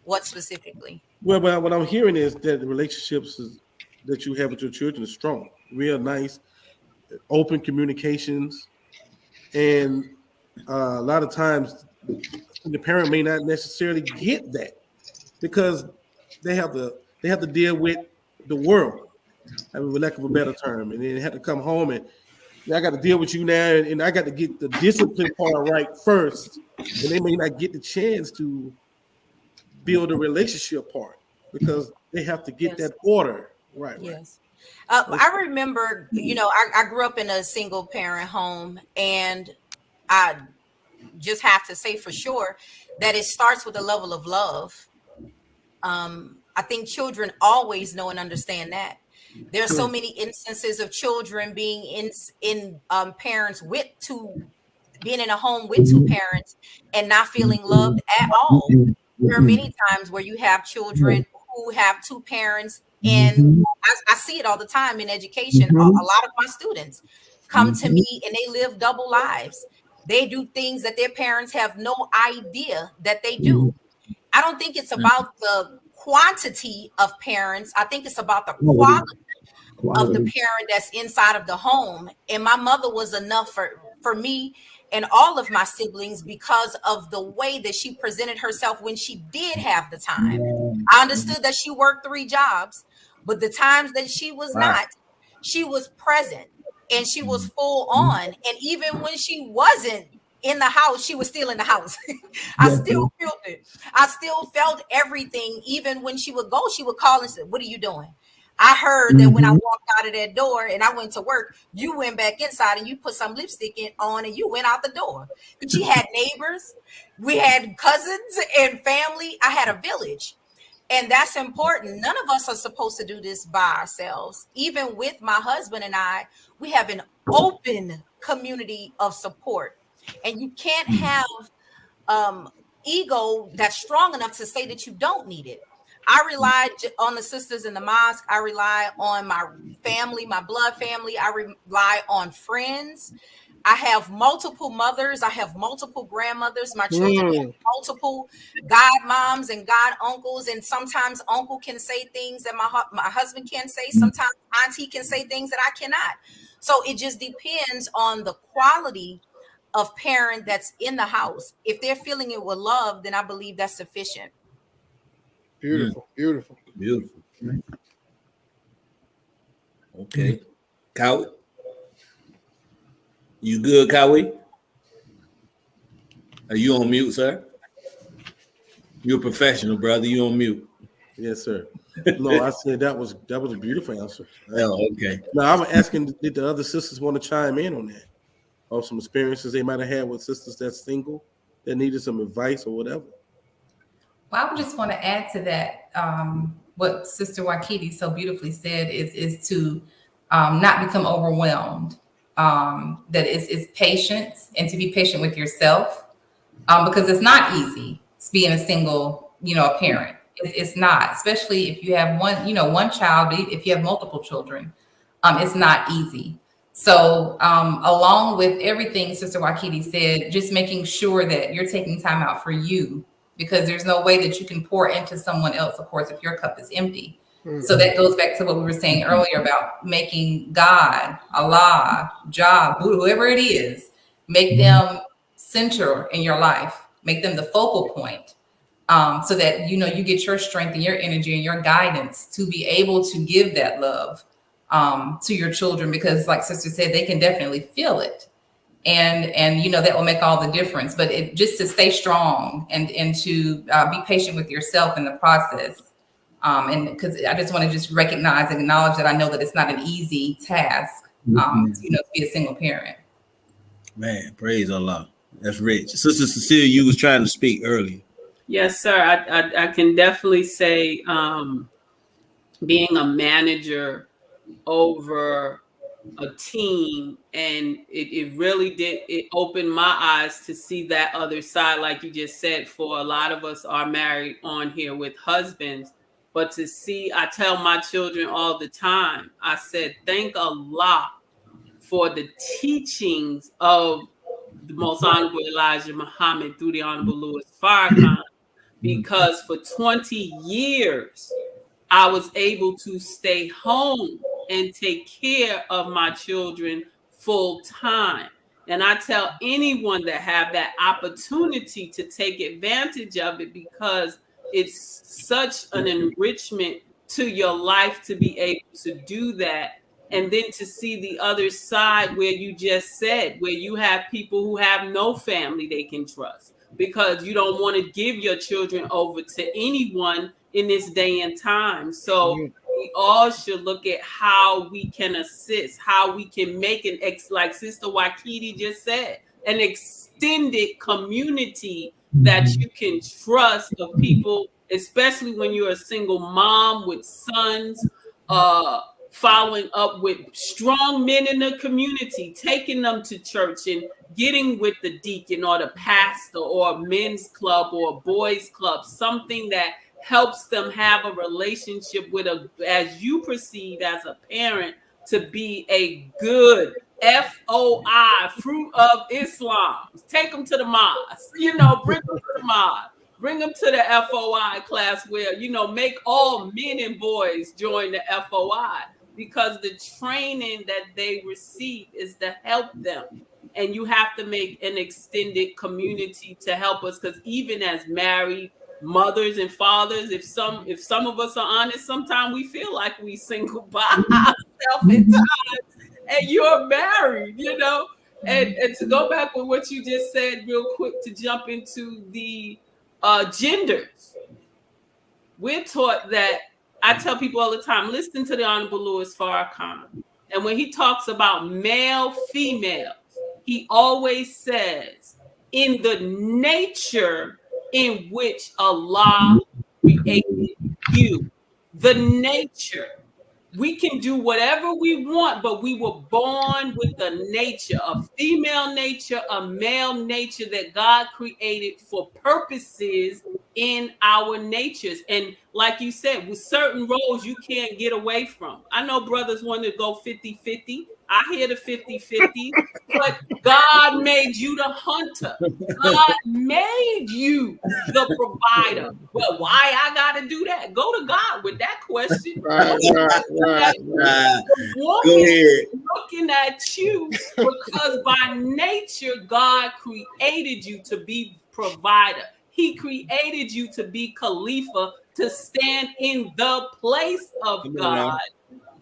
[SPEAKER 7] what specifically?
[SPEAKER 3] Well, what I'm hearing is that the relationships that you have with your children is strong, real nice, open communications, and a lot of times the parent may not necessarily get that because they have to deal with the world, I mean, for lack of a better term, and then they have to come home and I got to deal with you now, and I got to get the discipline part right first, and they may not get the chance to build a relationship part because they have to get that order right.
[SPEAKER 7] Yes. I remember, I grew up in a single parent home, and I just have to say for sure that it starts with a level of love. I think children always know and understand that. There's so many instances of children being in parents being in a home with two parents and not feeling loved at all. There are many times where you have children who have two parents, and I see it all the time in education. A lot of my students come to me and they live double lives. They do things that their parents have no idea that they do. I don't think it's about the quantity of parents. I think it's about the quality of the parent that's inside of the home. And my mother was enough for me and all of my siblings because of the way that she presented herself when she did have the time. I understood that she worked 3 jobs, but the times that she was not, she was present and she was full on. And even when she wasn't in the house, she was still in the house. I still felt it. I still felt everything. Even when she would go, she would call and say, "What are you doing?" I heard that when I walked out of that door and I went to work, you went back inside and you put some lipstick on and you went out the door. But she had neighbors, we had cousins and family. I had a village. And that's important. None of us are supposed to do this by ourselves. Even with my husband and I, we have an open community of support. And you can't have ego that's strong enough to say that you don't need it. I rely on the sisters in the mosque. I rely on my family, my blood family. I rely on friends. I have multiple mothers. I have multiple grandmothers. My children have multiple godmoms and god uncles. And sometimes uncle can say things that my husband can't say. Sometimes auntie can say things that I cannot. So it just depends on the quality of parent that's in the house. If they're feeling it with love, then I believe that's sufficient.
[SPEAKER 2] Beautiful, beautiful.
[SPEAKER 1] Beautiful. Okay. Cowie? You good, Cowie? Are you on mute, sir? You're a professional, brother. You on mute.
[SPEAKER 3] Yes, sir. No, I said that was a beautiful answer.
[SPEAKER 1] Oh, okay.
[SPEAKER 3] Now I was asking, did the other sisters want to chime in on that? Or some experiences they might have had with sisters that's single that needed some advice or whatever.
[SPEAKER 5] Well, I would just want to add to that. What Sister Waikiti so beautifully said is to not become overwhelmed. That is patience, and to be patient with yourself, because it's not easy being a single, parent. It's not, especially if you have one child. If you have multiple children, it's not easy. So, along with everything Sister Waikiti said, just making sure that you're taking time out for you, because there's no way that you can pour into someone else, of course, if your cup is empty. So that goes back to what we were saying earlier about making God, Allah, Jah, Buddha, whoever it is, make them center in your life, make them the focal point, so that you get your strength and your energy and your guidance to be able to give that love to your children, because like Sister said, they can definitely feel it. And that will make all the difference. But just to stay strong and to be patient with yourself in the process. And because I just want to just recognize and acknowledge that I know that it's not an easy task, to be a single parent.
[SPEAKER 1] Man, praise Allah. That's rich. Sister Cecilia, you was trying to speak earlier.
[SPEAKER 6] Yes, sir. I can definitely say being a manager over a team, and it really did, it opened my eyes to see that other side. Like you just said, for a lot of us are married on here with husbands, but to see, I tell my children all the time, I said, thank Allah for the teachings of the Most Honorable Elijah Muhammad through the Honorable Louis Farrakhan, because for 20 years, I was able to stay home and take care of my children full time. And I tell anyone that have that opportunity to take advantage of it, because it's such an enrichment to your life to be able to do that. And then to see the other side where you just said, where you have people who have no family they can trust, because you don't want to give your children over to anyone in this day and time. So we all should look at how we can assist, how we can make like Sister Waikiti just said, an extended community that you can trust of people, especially when you're a single mom with sons, following up with strong men in the community, taking them to church and getting with the deacon or the pastor or a men's club or a boys club, something that helps them have a relationship with as you perceive as a parent, to be a good FOI, fruit of Islam. Take them to the mosque, bring them to the mosque. Bring them to the FOI class where, make all men and boys join the FOI, because the training that they receive is to help them. And you have to make an extended community to help us, because even as married mothers and fathers, if some of us are honest, sometimes we feel like we single by ourselves at times, and you're married, And to go back with what you just said real quick, to jump into the genders, we're taught that. I tell people all the time, listen to the Honorable Louis Farrakhan. And when he talks about male, females, he always says, in the nature in which Allah created you, the nature. We can do whatever we want, but we were born with a nature, a female nature, a male nature that God created for purposes in our natures. And like you said, with certain roles you can't get away from. I know brothers want to go 50-50. I hear the 50-50, but God made you the hunter. God made you the provider. Well, why I got to do that? Go to God with that question.
[SPEAKER 2] Right.
[SPEAKER 1] Go ahead.
[SPEAKER 6] Looking at you, because by nature, God created you to be provider. He created you to be Khalifa, to stand in the place of God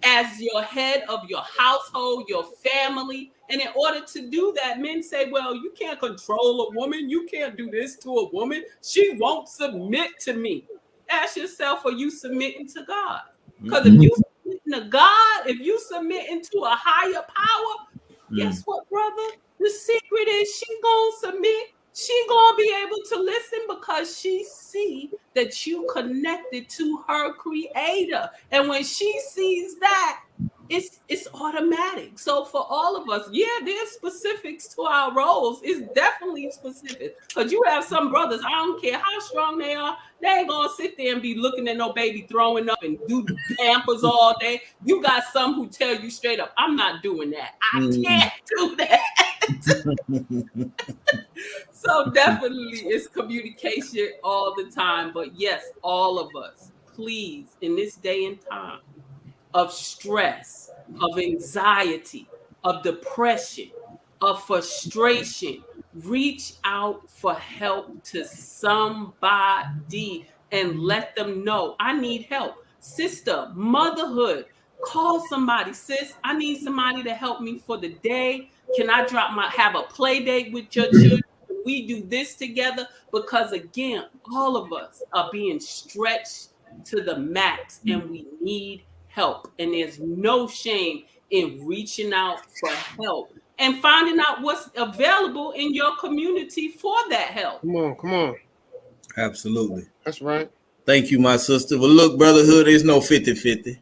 [SPEAKER 6] as your head of your household, your family. And in order to do that, men say, well, you can't control a woman. You can't do this to a woman. She won't submit to me. Ask yourself, are you submitting to God? Because if you submitting to God, if you submitting to a higher power, guess what, brother? The secret is she gonna submit. She gonna be able to listen because she see that you connected to her creator. And when she sees that, it's automatic. So for all of us, yeah, there's specifics to our roles. It's definitely specific. Because you have some brothers, I don't care how strong they are, they ain't gonna sit there and be looking at no baby throwing up and do pampers all day. You got some who tell you straight up, I'm not doing that. I can't do that. So definitely it's communication all the time. But yes, all of us, please, in this day and time of stress, of anxiety, of depression, of frustration, reach out for help to somebody and let them know I need help. Sister, motherhood, call somebody. Sis, I need somebody to help me for the day. Can I have a play date with your children? We do this together, because again, all of us are being stretched to the max and we need help. And there's no shame in reaching out for help and finding out what's available in your community for that help.
[SPEAKER 2] Come on.
[SPEAKER 1] Absolutely.
[SPEAKER 2] That's right.
[SPEAKER 1] Thank you, my sister. Well, look, brotherhood is no 50-50.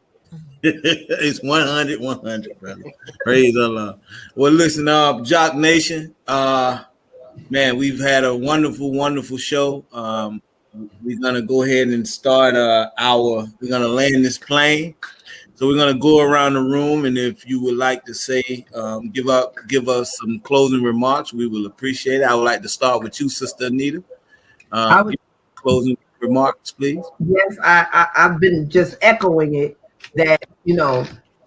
[SPEAKER 1] It's 100-100, brother. Praise Allah. Well, listen, Jock Nation, man, we've had a wonderful show. We're going to go ahead and start we're going to land this plane. So we're going to go around the room, and if you would like to say, give us some closing remarks, we will appreciate it. I would like to start with you, Sister Anita. Closing remarks, please.
[SPEAKER 4] Yes, I've been just echoing it, that,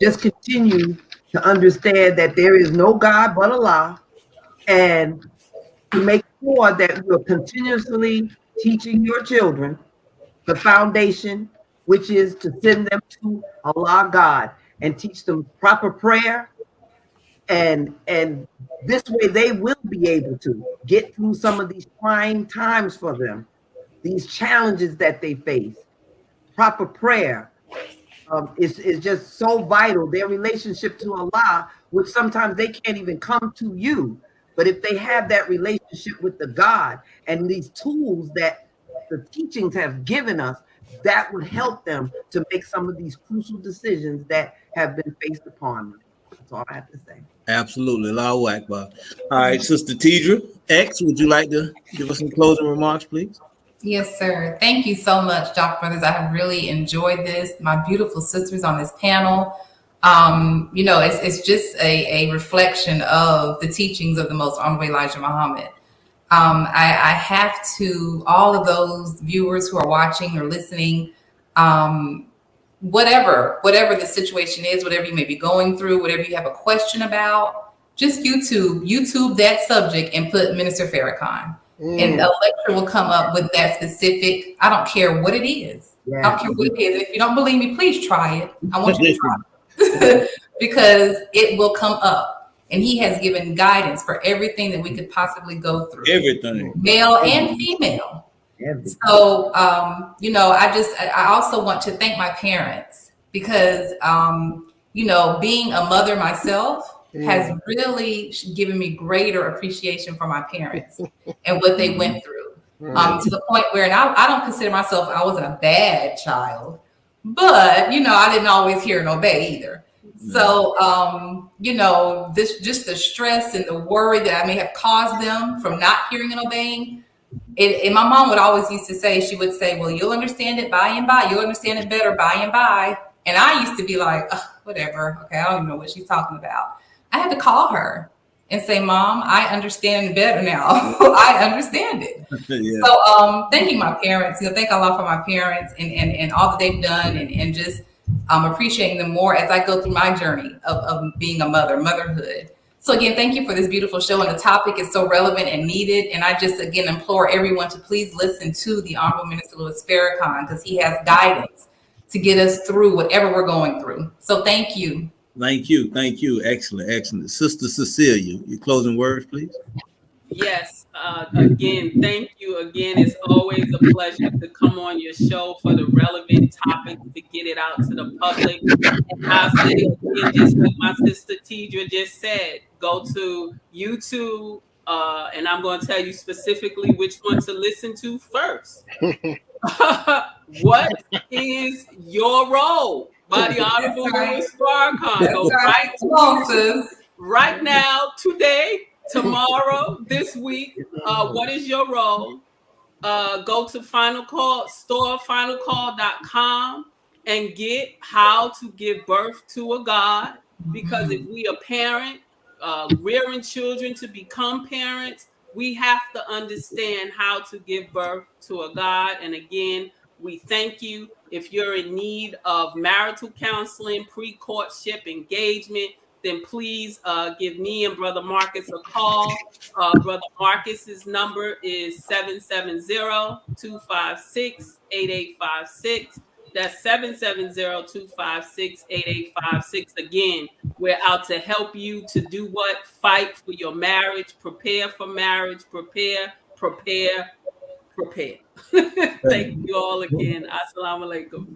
[SPEAKER 4] just continue to understand that there is no God but Allah, and to make sure that you're continuously teaching your children the foundation, which is to send them to Allah God and teach them proper prayer. And this way they will be able to get through some of these trying times for them, these challenges that they face. Proper prayer is just so vital. Their relationship to Allah, which sometimes they can't even come to you. But if they have that relationship with the God and these tools that the teachings have given us, that would help them to make some of these crucial decisions that have been faced upon them. That's all I have to say.
[SPEAKER 1] Absolutely. Allahu Akbar. All right, Sister Tidra X, would you like to give us some closing remarks, please?
[SPEAKER 5] Yes, sir. Thank you so much, Doc Brothers. I have really enjoyed this. My beautiful sisters on this panel. It's just a reflection of the teachings of the Most Honorable Elijah Muhammad. I have to, all of those viewers who are watching or listening, whatever the situation is, whatever you may be going through, whatever you have a question about, just YouTube that subject and put Minister Farrakhan. And a lecture will come up with that specific, I don't care what it is. Yeah. I don't care what it is. If you don't believe me, please try it. I want you to try it. Because it will come up. And he has given guidance for everything that we could possibly go through. Everything. Male and female. Everything. So, I also want to thank my parents because, being a mother myself has really given me greater appreciation for my parents and what they went through. To the point where, and I don't consider myself, I was a bad child, but, I didn't always hear and obey either. So, just the stress and the worry that I may have caused them from not hearing and obeying. And my mom would always used to say, she would say, well, you'll understand it by and by. You'll understand it better by and by. And I used to be like, whatever. Okay, I don't even know what she's talking about. I had to call her and say, Mom, I understand better now. I understand it. Yeah. So thanking my parents, thank Allah for my parents and all that they've done and just appreciating them more as I go through my journey of being a motherhood. So again, thank you for this beautiful show, and the topic is so relevant and needed. And I just again implore everyone to please listen to the Honorable Minister Louis Farrakhan, because he has guidance to get us through whatever we're going through. So thank you.
[SPEAKER 1] Thank you. Thank you. Excellent. Excellent. Sister Cecilia, your closing words, please.
[SPEAKER 6] Yes. Again, thank you. Again, it's always a pleasure to come on your show for the relevant topics to get it out to the public. And I'll say again, just like my sister Tidra just said, go to YouTube, and I'm going to tell you specifically which one to listen to first. What is your role? By the Honorable Louis Farrakhan. Go right now, today, tomorrow, this week. What is your role? Go to finalcall.com and get How to Give Birth to a God. Because if we are parent, rearing children to become parents, we have to understand how to give birth to a God. And again, we thank you. If you're in need of marital counseling, pre-courtship engagement, then please give me and Brother Marcus a call. Brother Marcus's number is 770-256-8856. That's 770-256-8856. Again, we're out to help you to do what? Fight for your marriage, prepare for marriage, prepare. Thank you all again. Assalamu alaikum.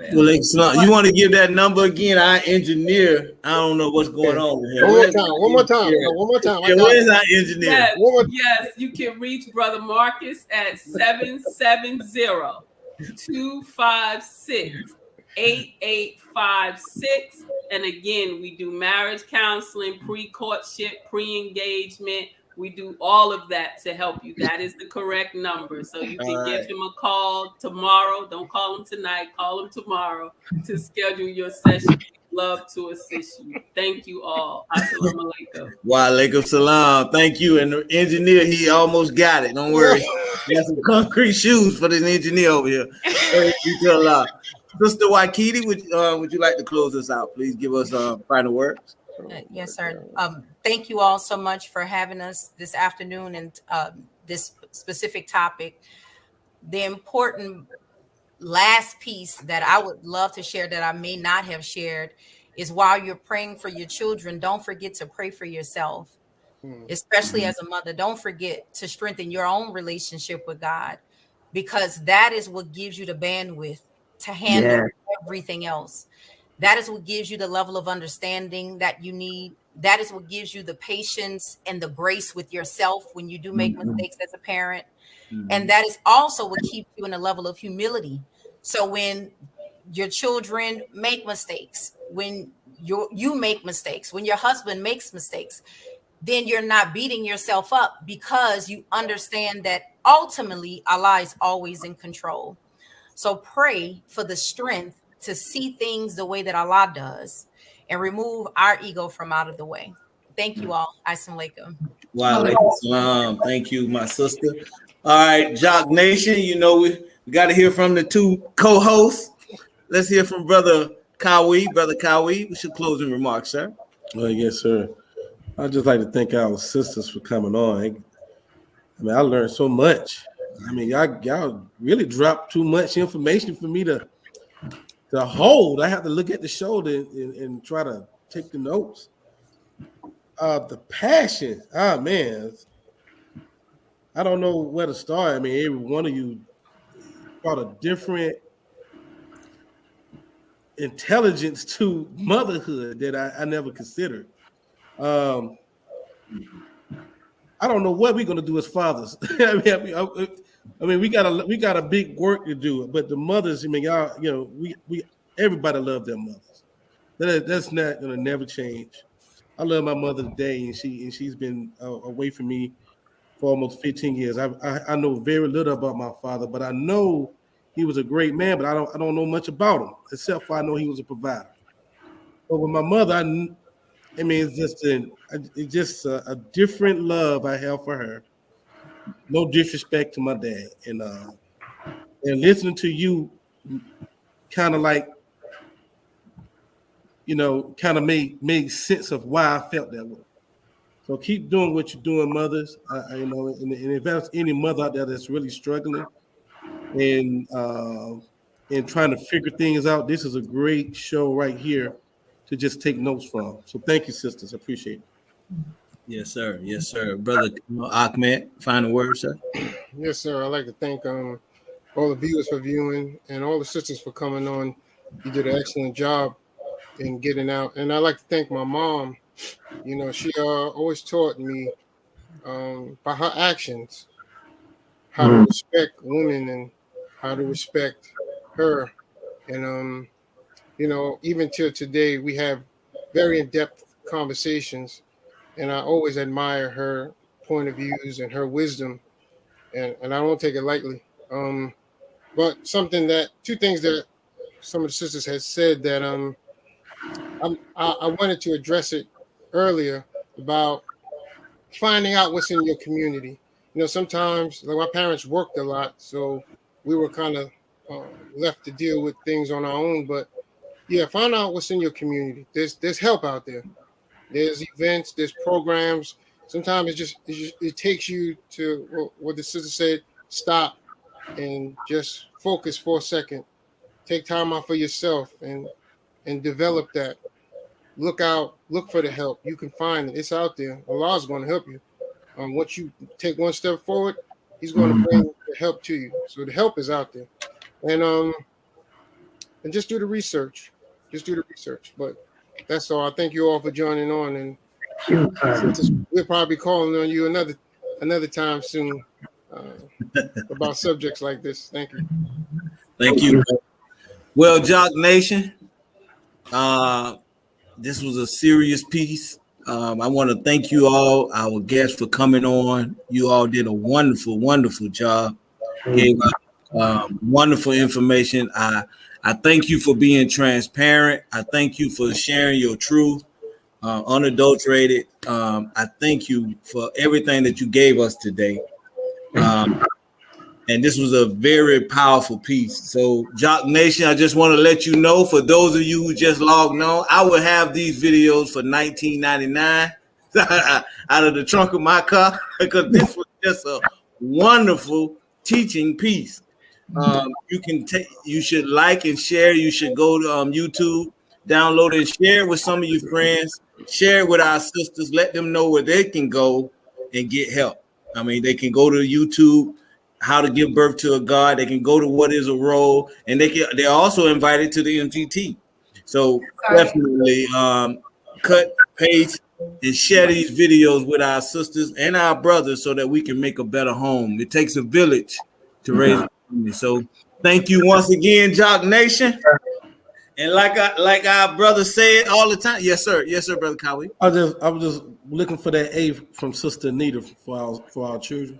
[SPEAKER 1] You want to give that number again? Our engineer, I don't know what's going on with him.
[SPEAKER 2] One more time.
[SPEAKER 1] Yeah, where's our engineer?
[SPEAKER 6] Yes, you can reach Brother Marcus at 770-256-8856. And again, we do marriage counseling, pre-courtship, pre-engagement. We do all of that to help you. That is the correct number. So you can give him a call tomorrow. Don't call him tonight. Call him tomorrow to schedule your session. We'd love to assist you. Thank you all. Assalamu alaikum.
[SPEAKER 1] Wa alaikum salam. Thank you. And the engineer, he almost got it. Don't worry. He got some concrete shoes for this engineer over here. Thank you to Allah. Sister Waikiti, would you like to close us out? Please give us final words.
[SPEAKER 7] Yes, sir. Thank you all so much for having us this afternoon and this specific topic. The important last piece that I would love to share that I may not have shared is while you're praying for your children, don't forget to pray for yourself, especially as a mother. Don't forget to strengthen your own relationship with God, because that is what gives you the bandwidth to handle everything else. That is what gives you the level of understanding that you need. That is what gives you the patience and the grace with yourself when you do make mistakes as a parent. And that is also what keeps you in a level of humility. So when your children make mistakes, when you make mistakes, when your husband makes mistakes, then you're not beating yourself up, because you understand that ultimately Allah is always in control. So pray for the strength to see things the way that Allah does and remove our ego from out of the way. Thank you all. Assalamu alaikum.
[SPEAKER 1] Wa alaikum salam. Thank you, my sister. All right, Jock Nation, you know we got to hear from the two co-hosts. Let's hear from Brother Kawi. Brother Kawi, what's your closing remarks, sir?
[SPEAKER 3] Well, yes, sir. I'd just like to thank our sisters for coming on. I mean, I learned so much. I mean, y'all really dropped too much information for me to hold. I have to look at the shoulder and try to take the notes. The passion, man, I don't know where to start. I mean, every one of you brought a different intelligence to motherhood that I never considered. I don't know what we're gonna do as fathers. I mean, we got a big work to do. But the mothers, I mean, y'all, you know, we everybody love their mothers. That's not gonna never change. I love my mother today, and she's been away from me for almost 15 years. I know very little about my father, but I know he was a great man. But I don't know much about him, except for I know he was a provider. But with my mother, I mean, it's just a different love I have for her. No disrespect to my dad, and listening to you, kind of like, you know, kind of made sense of why I felt that way. So keep doing what you're doing, mothers. You know, and if there's any mother out there that's really struggling and trying to figure things out, this is a great show right here to just take notes from. So thank you, sisters. I appreciate it.
[SPEAKER 1] Yes, sir. Yes, sir. Brother Ahmed, final word, sir.
[SPEAKER 2] Yes, sir. I'd like to thank all the viewers for viewing and all the sisters for coming on. You did an excellent job in getting out. And I'd like to thank my mom. You know, she always taught me by her actions how to respect women and how to respect her. And, you know, even till today, we have very in-depth conversations. And I always admire her point of views and her wisdom. And I don't take it lightly. But two things that some of the sisters had said that I wanted to address it earlier about finding out what's in your community. You know, sometimes, like, my parents worked a lot, so we were kind of left to deal with things on our own. But yeah, find out what's in your community. There's help out there. There's events, there's programs. Sometimes it takes you to what the sister said, stop and just focus for a second. Take time out for yourself and develop that. Look for the help. You can find it. It's out there. Allah's going to help you. Once you take one step forward, He's going to bring the help to you. So the help is out there. And just do the research. But that's all. I thank you all for joining on, and we'll probably be calling on you another time soon about subjects like this. Thank you.
[SPEAKER 1] Thank you. Well, Jock Nation, this was a serious piece. I want to thank you all, our guests, for coming on. You all did a wonderful, wonderful job. Gave wonderful information. I thank you for being transparent. I thank you for sharing your truth, unadulterated. I thank you for everything that you gave us today. And this was a very powerful piece. So, Jock Nation, I just want to let you know, for those of you who just logged on, I will have these videos for $19.99 out of the trunk of my car, because this was just a wonderful teaching piece. You should like and share. You should go to YouTube, download and share it with some of your friends. Share it with our sisters. Let them know where they can go and get help. I mean, they can go to YouTube, How to Give Birth to a God. They can go to What is a Role, and they're also invited to the MGT. So definitely cut, paste, and share these videos with our sisters and our brothers so that we can make a better home. It takes a village to raise a family. So thank you once again, Jock Nation. And like our brother said all the time, yes, sir, brother Kawi.
[SPEAKER 3] I was just looking for that A from Sister Anita for our children.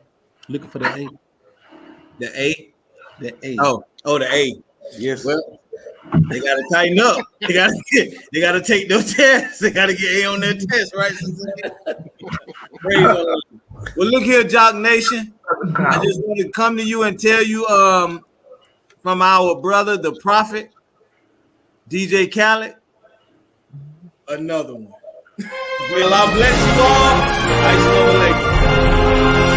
[SPEAKER 3] Looking for that A.
[SPEAKER 1] The A?
[SPEAKER 3] The A.
[SPEAKER 1] Oh, the A.
[SPEAKER 3] Yes.
[SPEAKER 1] Well, they gotta tighten up. They gotta take their tests. They gotta get A on their test, right? Well, look here, Jock Nation. I just want to come to you and tell you from our brother, the prophet, DJ Khaled, another one. Well, I bless you all. Assalamu alaikum.